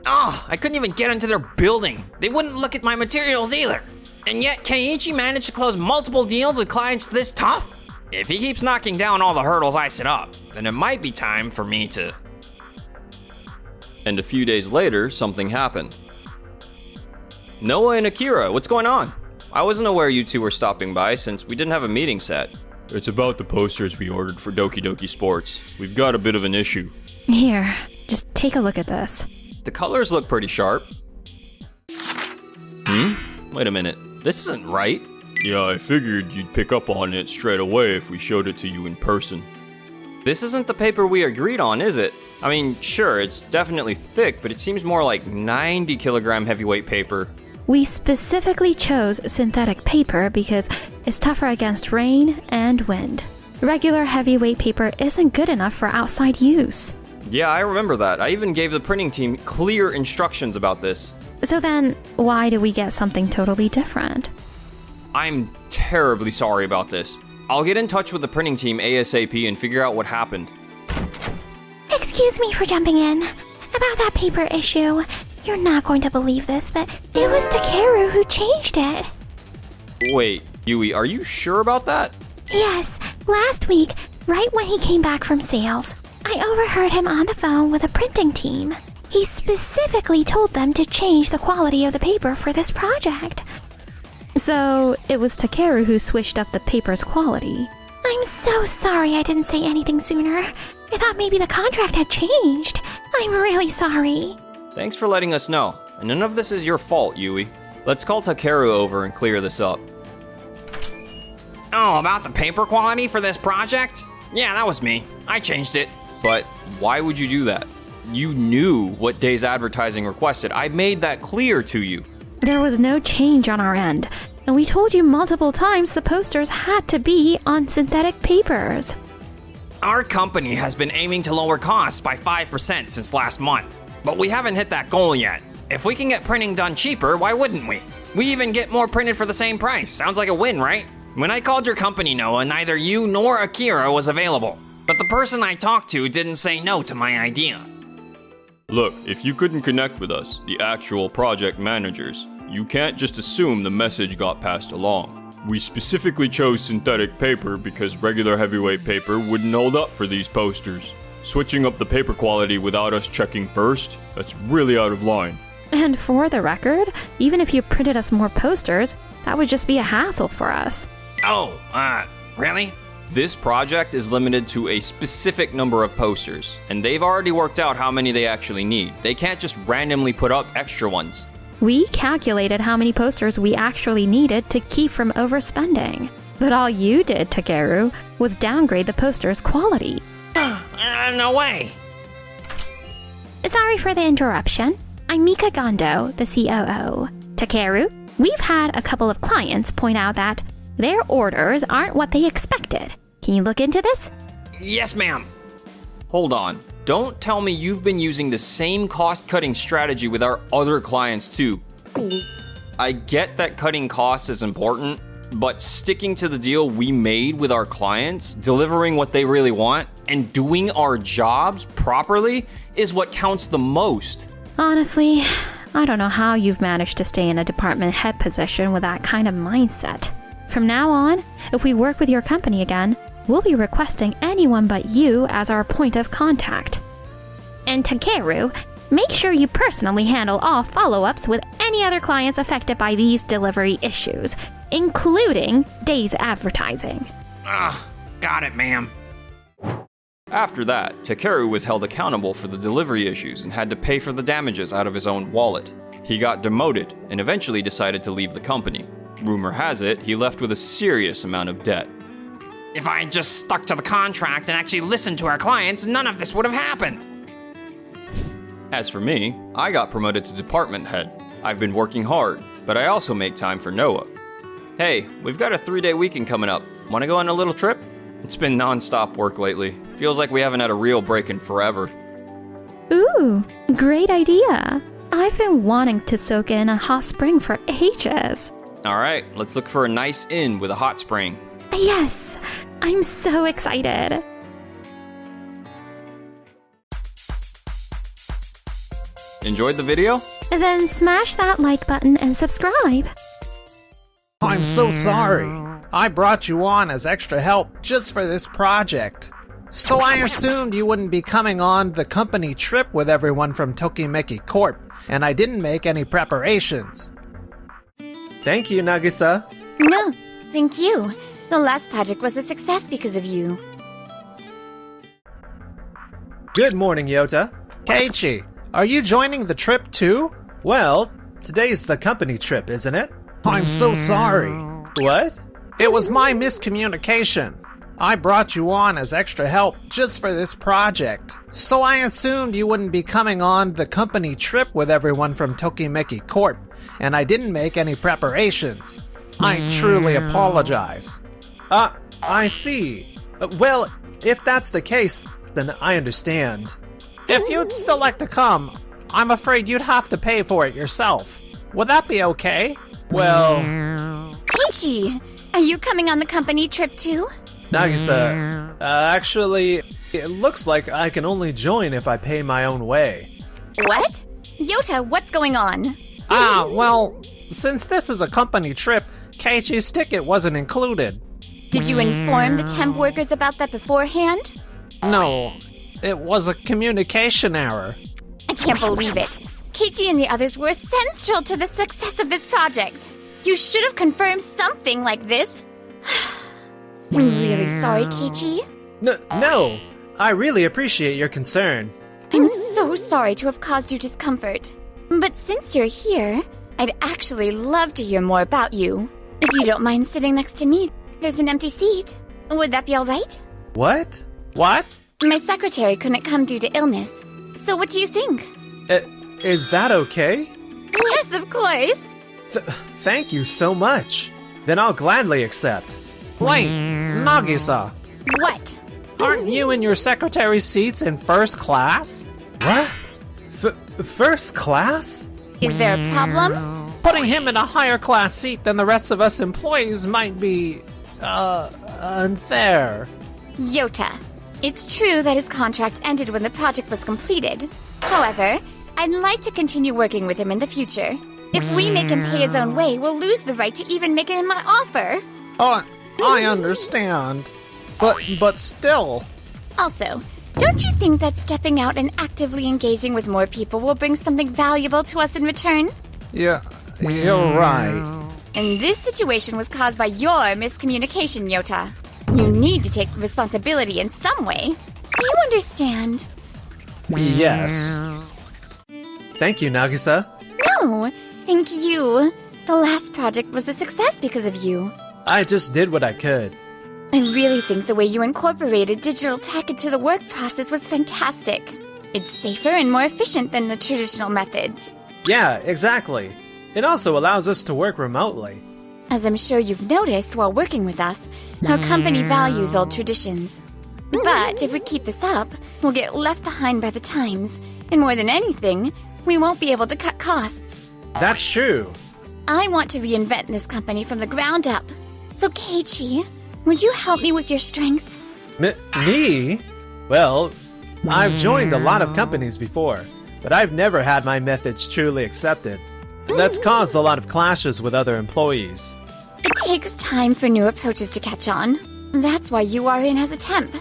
Speaker 8: Oh, I couldn't even get into their building. They wouldn't look at my materials either. And yet Keiichi managed to close multiple deals with clients this tough? If he keeps knocking down all the hurdles I set up, then it might be time for me to... And a few days later, something happened. Noah and Akira, what's going on? I wasn't aware you two were stopping by since we didn't have a meeting set.
Speaker 11: It's about the posters we ordered for Doki Doki Sports. We've got a bit of an issue.
Speaker 10: Here, just take a look at this.
Speaker 8: The colors look pretty sharp. Wait a minute. This isn't right.
Speaker 11: Yeah, I figured you'd pick up on it straight away if we showed it to you in person.
Speaker 8: This isn't the paper we agreed on, is it? I mean, sure, it's definitely thick, but it seems more like 90 kilogram heavyweight paper.
Speaker 10: We specifically chose synthetic paper because it's tougher against rain and wind. Regular heavyweight paper isn't good enough for outside use.
Speaker 8: Yeah, I remember that. I even gave the printing team clear instructions about this.
Speaker 10: So then, why do we get something totally different?
Speaker 8: I'm terribly sorry about this. I'll get in touch with the printing team ASAP and figure out what happened.
Speaker 3: Excuse me for jumping in. About that paper issue, you're not going to believe this, but it was Takeru who changed it.
Speaker 8: Wait, Yui, are you sure about that?
Speaker 3: Yes, last week, right when he came back from sales, I overheard him on the phone with a printing team. He specifically told them to change the quality of the paper for this project.
Speaker 10: So, it was Takeru who switched up the paper's quality.
Speaker 3: I'm so sorry I didn't say anything sooner. I thought maybe the contract had changed. I'm really sorry.
Speaker 8: Thanks for letting us know. And none of this is your fault, Yui. Let's call Takeru over and clear this up. Oh, about the paper quality for this project? Yeah, that was me. I changed it. But why would you do that? You knew what Day's advertising requested. I made that clear to you.
Speaker 10: There was no change on our end, and we told you multiple times the posters had to be on synthetic papers.
Speaker 8: Our company has been aiming to lower costs by 5% since last month, but we haven't hit that goal yet. If we can get printing done cheaper, why wouldn't we? We even get more printed for the same price. Sounds like a win, right? When I called your company, Noah, neither you nor Akira was available, but the person I talked to didn't say no to my idea.
Speaker 11: Look, if you couldn't connect with us, the actual project managers, you can't just assume the message got passed along. We specifically chose synthetic paper because regular heavyweight paper wouldn't hold up for these posters. Switching up the paper quality without us checking first, that's really out of line.
Speaker 10: And for the record, even if you printed us more posters, that would just be a hassle for us.
Speaker 8: Oh, really? This project is limited to a specific number of posters, and they've already worked out how many they actually need. They can't just randomly put up extra ones.
Speaker 10: We calculated how many posters we actually needed to keep from overspending. But all you did, Takeru, was downgrade the poster's quality.
Speaker 8: No way!
Speaker 10: Sorry for the interruption. I'm Mika Gondo, the COO. Takeru, we've had a couple of clients point out that their orders aren't what they expected. Can you look into this?
Speaker 8: Yes, ma'am. Hold on. Don't tell me you've been using the same cost-cutting strategy with our other clients too. I get that cutting costs is important, but sticking to the deal we made with our clients, delivering what they really want, and doing our jobs properly is what counts the most.
Speaker 10: Honestly, I don't know how you've managed to stay in a department head position with that kind of mindset. From now on, if we work with your company again, we'll be requesting anyone but you as our point of contact. And Takeru, make sure you personally handle all follow-ups with any other clients affected by these delivery issues, including Day's advertising.
Speaker 8: Got it, ma'am. After that, Takeru was held accountable for the delivery issues and had to pay for the damages out of his own wallet. He got demoted and eventually decided to leave the company. Rumor has it, he left with a serious amount of debt. If I had just stuck to the contract and actually listened to our clients, none of this would have happened. As for me, I got promoted to department head. I've been working hard, but I also make time for Noah. Hey, we've got a 3-day weekend coming up. Want to go on a little trip? It's been non-stop work lately. Feels like we haven't had a real break in forever.
Speaker 10: Ooh, great idea. I've been wanting to soak in a hot spring for ages.
Speaker 8: All right, let's look for a nice inn with a hot spring.
Speaker 10: Yes, I'm so excited.
Speaker 8: Enjoyed the video?
Speaker 10: Then smash that like button and subscribe.
Speaker 4: I'm so sorry. I brought you on as extra help just for this project. So I assumed you wouldn't be coming on the company trip with everyone from Tokimeki Corp, and I didn't make any preparations.
Speaker 1: Thank you, Nagisa.
Speaker 3: No, thank you. The last project was a success because of you.
Speaker 1: Good morning, Yota.
Speaker 4: Keiichi, are you joining the trip too?
Speaker 1: Well, today's the company trip, isn't it?
Speaker 4: I'm so sorry.
Speaker 1: What?
Speaker 4: It was my miscommunication. I brought you on as extra help just for this project. So I assumed you wouldn't be coming on the company trip with everyone from Tokimeki Corp, and I didn't make any preparations. I truly apologize.
Speaker 1: I see. Well, if that's the case, then I understand.
Speaker 4: If you'd still like to come, I'm afraid you'd have to pay for it yourself. Would that be okay?
Speaker 1: Well...
Speaker 3: Keiichi, Are you coming on the company trip too?
Speaker 4: Nagisa, actually, it looks like I can only join if I pay my own way.
Speaker 3: What? Yota, what's going on?
Speaker 4: Well, since this is a company trip, Keiichi's ticket wasn't included.
Speaker 3: Did you inform the temp workers about that beforehand?
Speaker 4: No, it was a communication error.
Speaker 3: I can't believe it. Keiichi and the others were essential to the success of this project. You should have confirmed something like this. I'm really sorry, Keiichi.
Speaker 4: No, I really appreciate your concern.
Speaker 3: I'm so sorry to have caused you discomfort. But since you're here, I'd actually love to hear more about you. If you don't mind sitting next to me, there's an empty seat. Would that be all right?
Speaker 4: What? What?
Speaker 3: My secretary couldn't come due to illness. So what do you think?
Speaker 4: Is that okay?
Speaker 3: Yes, of course.
Speaker 4: Thank you so much. Then I'll gladly accept. Wait, Nagisa,
Speaker 3: What?
Speaker 4: aren't you and your secretary's seats in first class? What? First class?
Speaker 3: Is there a problem?
Speaker 4: Putting him in a higher class seat than the rest of us employees might be, unfair.
Speaker 3: Yota. It's true that his contract ended when the project was completed. However, I'd like to continue working with him in the future. If we make him pay his own way, we'll lose the right to even make him an offer.
Speaker 4: Oh, I understand. But still.
Speaker 3: Also, don't you think that stepping out and actively engaging with more people will bring something valuable to us in return?
Speaker 4: Yeah, you're right.
Speaker 3: And this situation was caused by your miscommunication, Yota. You need to take responsibility in some way. Do you understand?
Speaker 4: Yes. Thank you, Nagisa.
Speaker 3: No, thank you. The last project was a success because of you.
Speaker 4: I just did what I could.
Speaker 3: I really think the way you incorporated digital tech into the work process was fantastic. It's safer and more efficient than the traditional methods.
Speaker 4: Yeah, exactly. It also allows us to work remotely.
Speaker 3: As I'm sure you've noticed while working with us, our company values old traditions. But if we keep this up, we'll get left behind by the times. And more than anything, we won't be able to cut costs.
Speaker 4: That's true.
Speaker 3: I want to reinvent this company from the ground up. So Keiichi, would you help me with your strength?
Speaker 4: Me? Well, I've joined a lot of companies before, but I've never had my methods truly accepted. That's caused a lot of clashes with other employees.
Speaker 3: It takes time for new approaches to catch on. That's why you are in as a temp.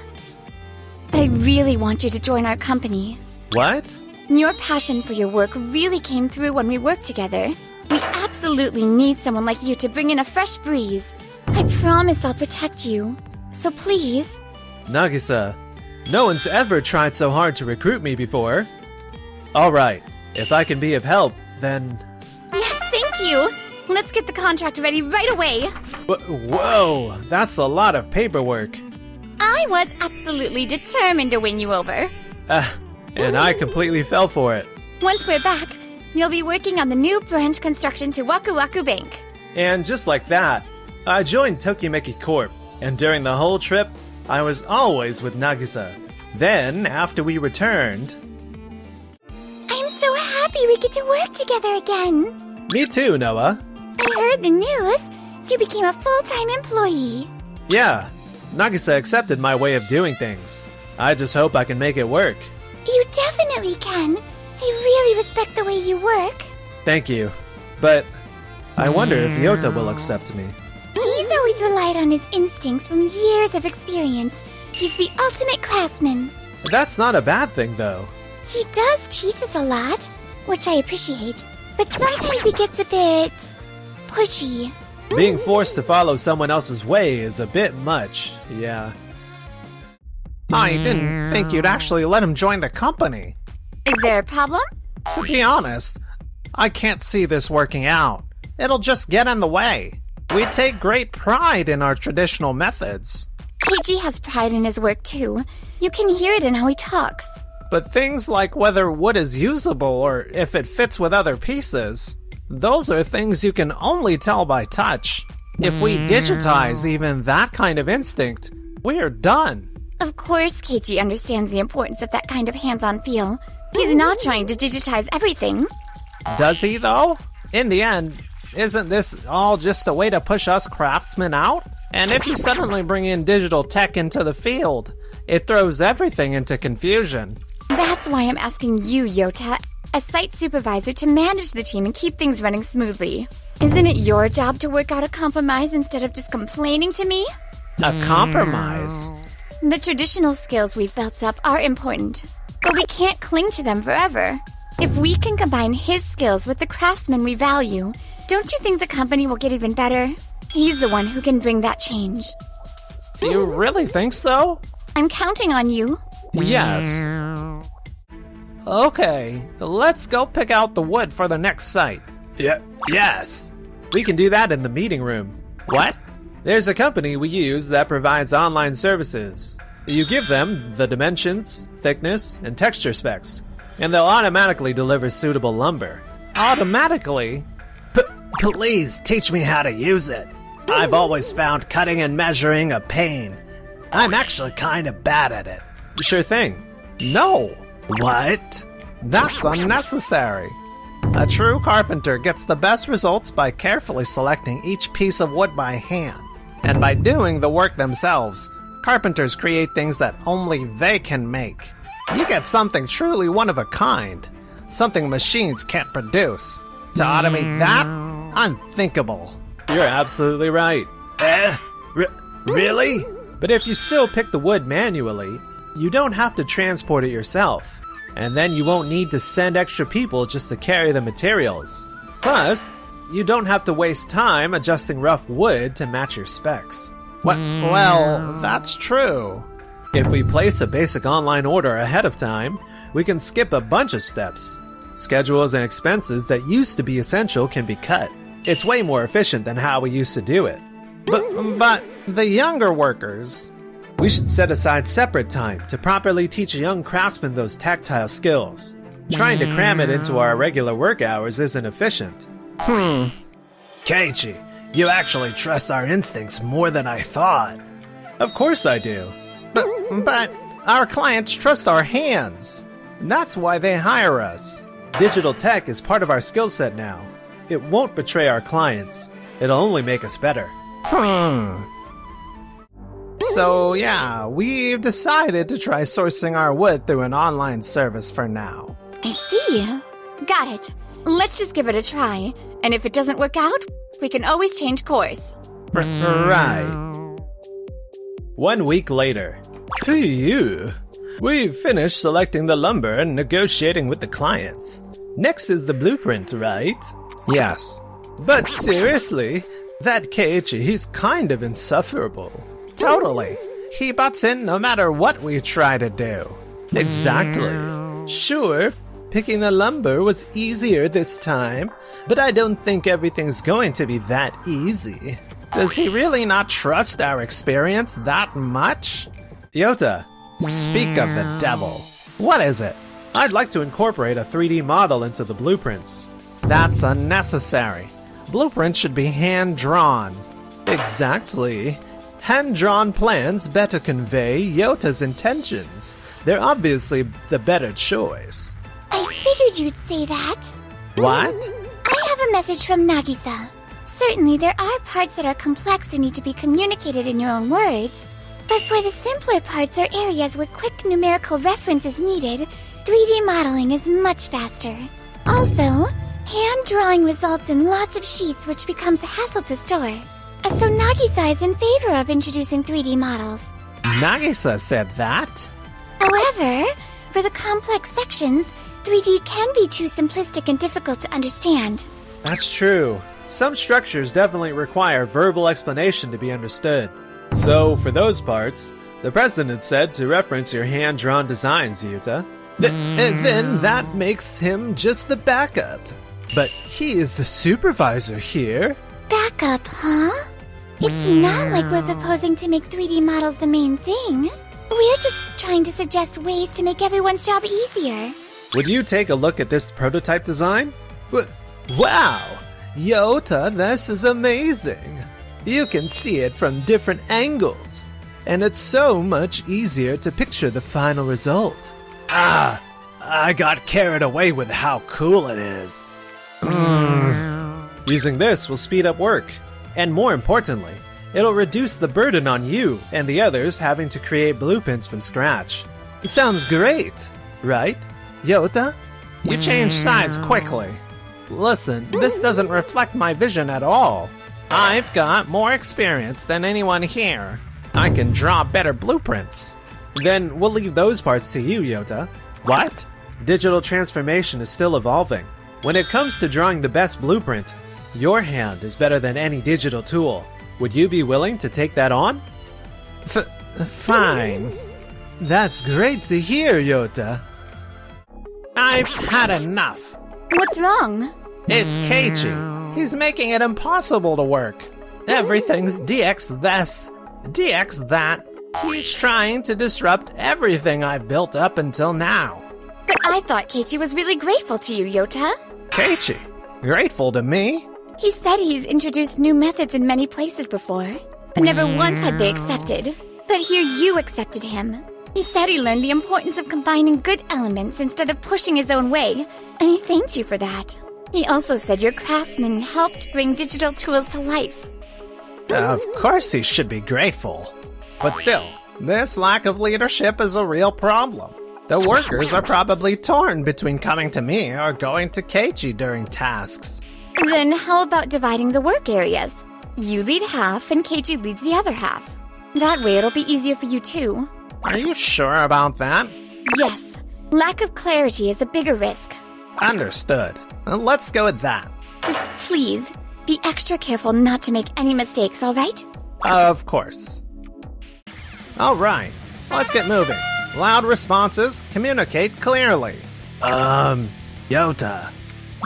Speaker 3: But I really want you to join our company.
Speaker 4: What?
Speaker 3: Your passion for your work really came through when we worked together. We absolutely need someone like you to bring in a fresh breeze. I promise I'll protect you. So please.
Speaker 4: Nagisa, no one's ever tried so hard to recruit me before. Alright, if I can be of help, then...
Speaker 3: Yes, thank you. Let's get the contract ready right away.
Speaker 4: Whoa, that's a lot of paperwork.
Speaker 3: I was absolutely determined to win you over.
Speaker 4: And I completely fell for it.
Speaker 3: Once we're back, you'll be working on the new branch construction to Waku Waku Bank.
Speaker 4: And just like that, I joined Tokimeki Corp, and during the whole trip, I was always with Nagisa. Then, after we returned...
Speaker 3: I'm so happy we get to work together again.
Speaker 4: Me too, Noah.
Speaker 3: I heard the news. You became a full-time employee.
Speaker 4: Yeah, Nagisa accepted my way of doing things. I just hope I can make it work.
Speaker 3: You definitely can. I really respect the way you work.
Speaker 4: Thank you. But I wonder if Yota will accept me.
Speaker 3: He's always relied on his instincts from years of experience. He's the ultimate craftsman.
Speaker 4: That's not a bad thing, though.
Speaker 3: He does teach us a lot, which I appreciate. But sometimes he gets a bit... pushy.
Speaker 4: Being forced to follow someone else's way is a bit much, yeah. I didn't think you'd actually let him join the company.
Speaker 3: Is there a problem?
Speaker 4: To be honest, I can't see this working out. It'll just get in the way. We take great pride in our traditional methods.
Speaker 3: Keiichi has pride in his work too. You can hear it in how he talks.
Speaker 4: But things like whether wood is usable or if it fits with other pieces, those are things you can only tell by touch. If we digitize even that kind of instinct, we're done.
Speaker 3: Of course, Keiichi understands the importance of that kind of hands-on feel. He's not trying to digitize everything.
Speaker 4: Does he, though? In the end, isn't this all just a way to push us craftsmen out? And if you suddenly bring in digital tech into the field, it throws everything into confusion.
Speaker 12: That's why I'm asking you, Yota, a site supervisor, to manage the team and keep things running smoothly. Isn't it your job to work out a compromise instead of just complaining to me?
Speaker 4: A compromise?
Speaker 12: The traditional skills we've built up are important, but we can't cling to them forever. If we can combine his skills with the craftsmen we value, don't you think the company will get even better? He's the one who can bring that change.
Speaker 4: Do you really think so?
Speaker 12: I'm counting on you.
Speaker 4: Yes. Okay, let's go pick out the wood for the next site.
Speaker 7: Yes.
Speaker 4: We can do that in the meeting room. What?
Speaker 7: There's a company we use that provides online services. You give them the dimensions, thickness, and texture specs, and they'll automatically deliver suitable lumber.
Speaker 4: Automatically?
Speaker 6: Please teach me how to use it. I've always found cutting and measuring a pain. I'm actually kind of bad at it.
Speaker 7: Sure thing.
Speaker 4: No.
Speaker 6: What?
Speaker 4: That's unnecessary. A true carpenter gets the best results by carefully selecting each piece of wood by hand. And by doing the work themselves, carpenters create things that only they can make. You get something truly one of a kind, something machines can't produce. To automate that? Unthinkable.
Speaker 7: You're absolutely right.
Speaker 6: Really?
Speaker 7: But if you still pick the wood manually, you don't have to transport it yourself. And then you won't need to send extra people just to carry the materials. Plus, you don't have to waste time adjusting rough wood to match your specs.
Speaker 4: Well, that's true.
Speaker 7: If we place a basic online order ahead of time, we can skip a bunch of steps. Schedules and expenses that used to be essential can be cut. It's way more efficient than how we used to do it.
Speaker 4: But the younger workers...
Speaker 7: We should set aside separate time to properly teach young craftsmen those tactile skills. Trying to cram it into our regular work hours isn't efficient.
Speaker 6: Keiichi, you actually trust our instincts more than I thought.
Speaker 7: Of course I do.
Speaker 4: But our clients trust our hands. That's why they hire us.
Speaker 7: Digital tech is part of our skill set now. It won't betray our clients. It'll only make us better.
Speaker 4: So yeah, we've decided to try sourcing our wood through an online service for now.
Speaker 12: I see. Got it. Let's just give it a try. And if it doesn't work out, we can always change course.
Speaker 4: Right.
Speaker 7: 1 week later. Phew. We've finished selecting the lumber and negotiating with the clients. Next is the blueprint, right?
Speaker 4: Yes.
Speaker 7: But seriously, that Keiichi, he's kind of insufferable.
Speaker 4: Totally. He butts in no matter what we try to do.
Speaker 7: Exactly. Sure, picking the lumber was easier this time, but I don't think everything's going to be that easy.
Speaker 4: Does he really not trust our experience that much?
Speaker 7: Yota,
Speaker 4: speak of the devil. What is it?
Speaker 7: I'd like to incorporate a 3D model into the blueprints.
Speaker 4: That's unnecessary. Blueprints should be hand-drawn.
Speaker 7: Exactly. Hand-drawn plans better convey Yota's intentions. They're obviously the better choice.
Speaker 3: I figured you'd say that.
Speaker 4: What?
Speaker 3: I have a message from Nagisa. Certainly, there are parts that are complex and need to be communicated in your own words. But for the simpler parts or areas where quick numerical reference is needed, 3D modeling is much faster. Also, hand drawing results in lots of sheets, which becomes a hassle to store. So Nagisa is in favor of introducing 3D models.
Speaker 4: Nagisa said that?
Speaker 3: However, for the complex sections, 3D can be too simplistic and difficult to understand.
Speaker 7: That's true. Some structures definitely require verbal explanation to be understood. So, for those parts, the president said to reference your hand-drawn designs, Yuta. And then that makes him just the backup. But he is the supervisor here.
Speaker 3: Backup, huh? It's not like we're proposing to make 3D models the main thing. We're just trying to suggest ways to make everyone's job easier.
Speaker 7: Would you take a look at this prototype design? Wow! Yota, this is amazing! You can see it from different angles, and it's so much easier to picture the final result.
Speaker 6: I got carried away with how cool it is.
Speaker 4: Using this will speed up work, and more importantly, it'll reduce the burden on you and the others having to create blueprints from scratch. Sounds great, right, Yota? You changed sides quickly. Listen, this doesn't reflect my vision at all. I've got more experience than anyone here. I can draw better blueprints. Then we'll leave those parts to you, Yota. What? Digital transformation is still evolving. When it comes to drawing the best blueprint, your hand is better than any digital tool. Would you be willing to take that on? Fine. That's great to hear, Yota. I've had enough.
Speaker 12: What's wrong?
Speaker 4: It's Keiichi. He's making it impossible to work. Everything's DX this, DX that. He's trying to disrupt everything I've built up until now.
Speaker 12: But I thought Keiichi was really grateful to you, Yota.
Speaker 4: Keiichi? Grateful to me?
Speaker 12: He said he's introduced new methods in many places before, but never once had they accepted. But here you accepted him. He said he learned the importance of combining good elements instead of pushing his own way, and he thanked you for that. He also said your craftsmen helped bring digital tools to life.
Speaker 4: Of course he should be grateful. But still, this lack of leadership is a real problem. The workers are probably torn between coming to me or going to Keiichi during tasks.
Speaker 12: Then how about dividing the work areas? You lead half and Keiichi leads the other half. That way it'll be easier for you too.
Speaker 4: Are you sure about that?
Speaker 12: Yes. Lack of clarity is a bigger risk.
Speaker 4: Understood. Let's go with that.
Speaker 12: Just please, be extra careful not to make any mistakes, alright?
Speaker 4: Of course. Alright, let's get moving. Loud responses, communicate clearly. Yota.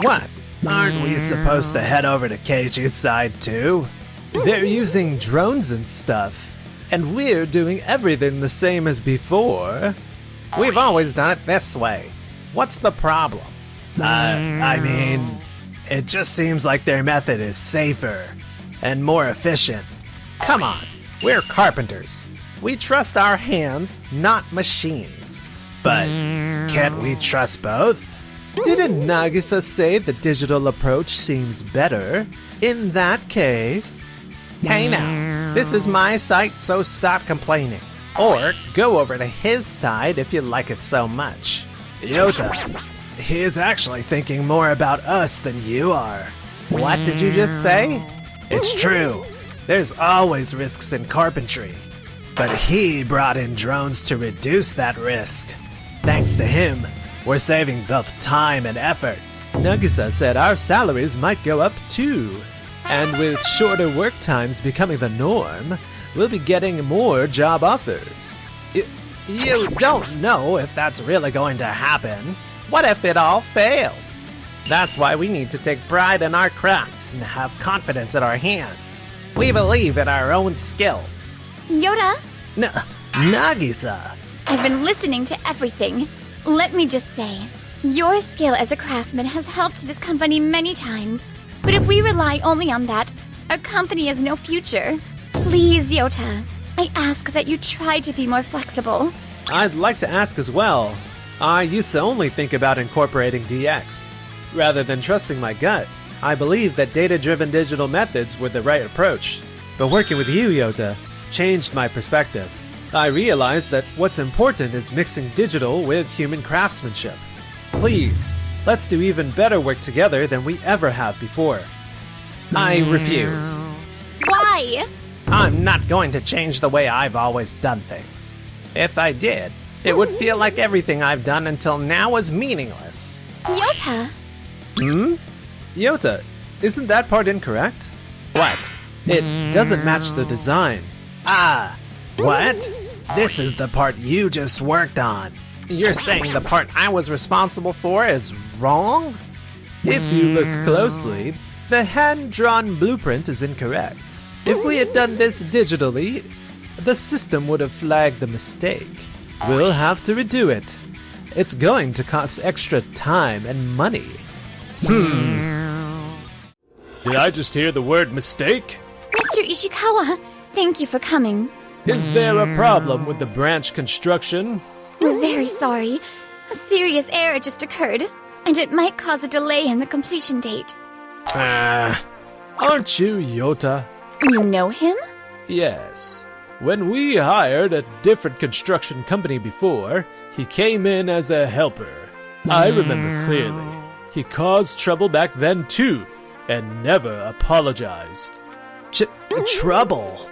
Speaker 4: What? Aren't we supposed to head over to Keiichi's side too? They're using drones and stuff, and we're doing everything the same as before. We've always done it this way. What's the problem? I mean, it just seems like their method is safer and more efficient. Come on, we're carpenters. We trust our hands, not machines. But can't we trust both? Didn't Nagisa say the digital approach seems better? In that case... Hey now, this is my site, so stop complaining. Or go over to his side if you like it so much. Yota, he is actually thinking more about us than you are. What did you just say? It's true. There's always risks in carpentry. But he brought in drones to reduce that risk. Thanks to him, we're saving both time and effort. Nagisa said our salaries might go up too. And with shorter work times becoming the norm, we'll be getting more job offers. You don't know if that's really going to happen. What if it all fails? That's why we need to take pride in our craft and have confidence in our hands. We believe in our own skills.
Speaker 12: Yoda?
Speaker 4: Nagisa.
Speaker 12: I've been listening to everything. Let me just say, your skill as a craftsman has helped this company many times. But if we rely only on that, our company has no future. Please, Yota, I ask that you try to be more flexible.
Speaker 4: I'd like to ask as well. I used to only think about incorporating DX. Rather than trusting my gut, I believe that data-driven digital methods were the right approach. But working with you, Yota, changed my perspective. I realized that what's important is mixing digital with human craftsmanship. Please, let's do even better work together than we ever have before. I refuse.
Speaker 12: Why?
Speaker 4: I'm not going to change the way I've always done things. If I did, it would feel like everything I've done until now was meaningless.
Speaker 12: Yota?
Speaker 4: Yota, isn't that part incorrect? What? It doesn't match the design. What? This is the part you just worked on. You're saying the part I was responsible for is wrong? If you look closely, the hand-drawn blueprint is incorrect. If we had done this digitally, the system would have flagged the mistake. We'll have to redo it. It's going to cost extra time and money.
Speaker 7: Did I just hear the word mistake?
Speaker 12: Mr. Ishikawa, thank you for coming.
Speaker 7: Is there a problem with the branch construction?
Speaker 12: We're very sorry. A serious error just occurred, and it might cause a delay in the completion date.
Speaker 7: Aren't you Yota?
Speaker 12: You know him?
Speaker 7: Yes. When we hired a different construction company before, he came in as a helper. I remember clearly. He caused trouble back then too, and never apologized.
Speaker 4: Trouble?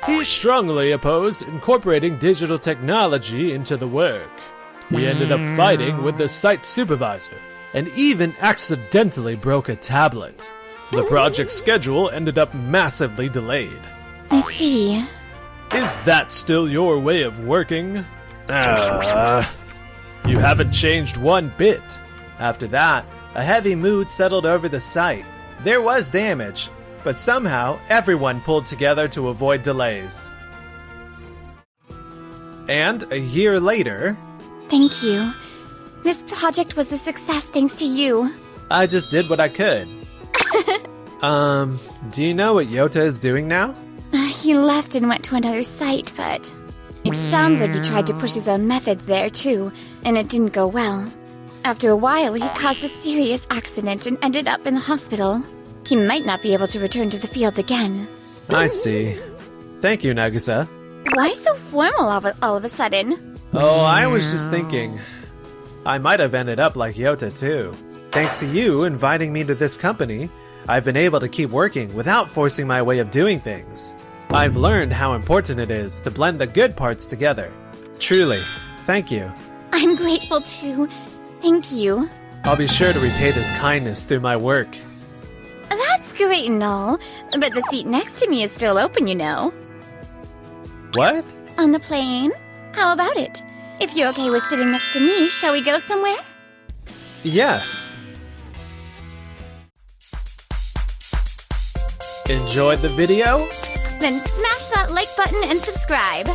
Speaker 7: He strongly opposed incorporating digital technology into the work. He ended up fighting with the site supervisor, and even accidentally broke a tablet. The project schedule ended up massively delayed.
Speaker 12: I see.
Speaker 7: Is that still your way of working? You haven't changed one bit. After that, a heavy mood settled over the site. There was damage, but somehow everyone pulled together to avoid delays. And a year later...
Speaker 12: Thank you. This project was a success thanks to you.
Speaker 7: I just did what I could. Do you know what Yota is doing now?
Speaker 12: He left and went to another site, but it sounds like he tried to push his own methods there too, and it didn't go well. After a while, he caused a serious accident and ended up in the hospital. He might not be able to return to the field again.
Speaker 7: I see. Thank you, Nagisa.
Speaker 12: Why so formal all of a sudden?
Speaker 7: Oh, I was just thinking. I might have ended up like Yota too. Thanks to you inviting me to this company, I've been able to keep working without forcing my way of doing things. I've learned how important it is to blend the good parts together. Truly, thank you.
Speaker 12: I'm grateful too. Thank you.
Speaker 7: I'll be sure to repay this kindness through my work.
Speaker 12: That's great and all, but the seat next to me is still open, you know.
Speaker 7: What?
Speaker 12: On the plane? How about it? If you're okay with sitting next to me, shall we go somewhere?
Speaker 7: Yes. Enjoyed the video?
Speaker 12: Then smash that like button and subscribe.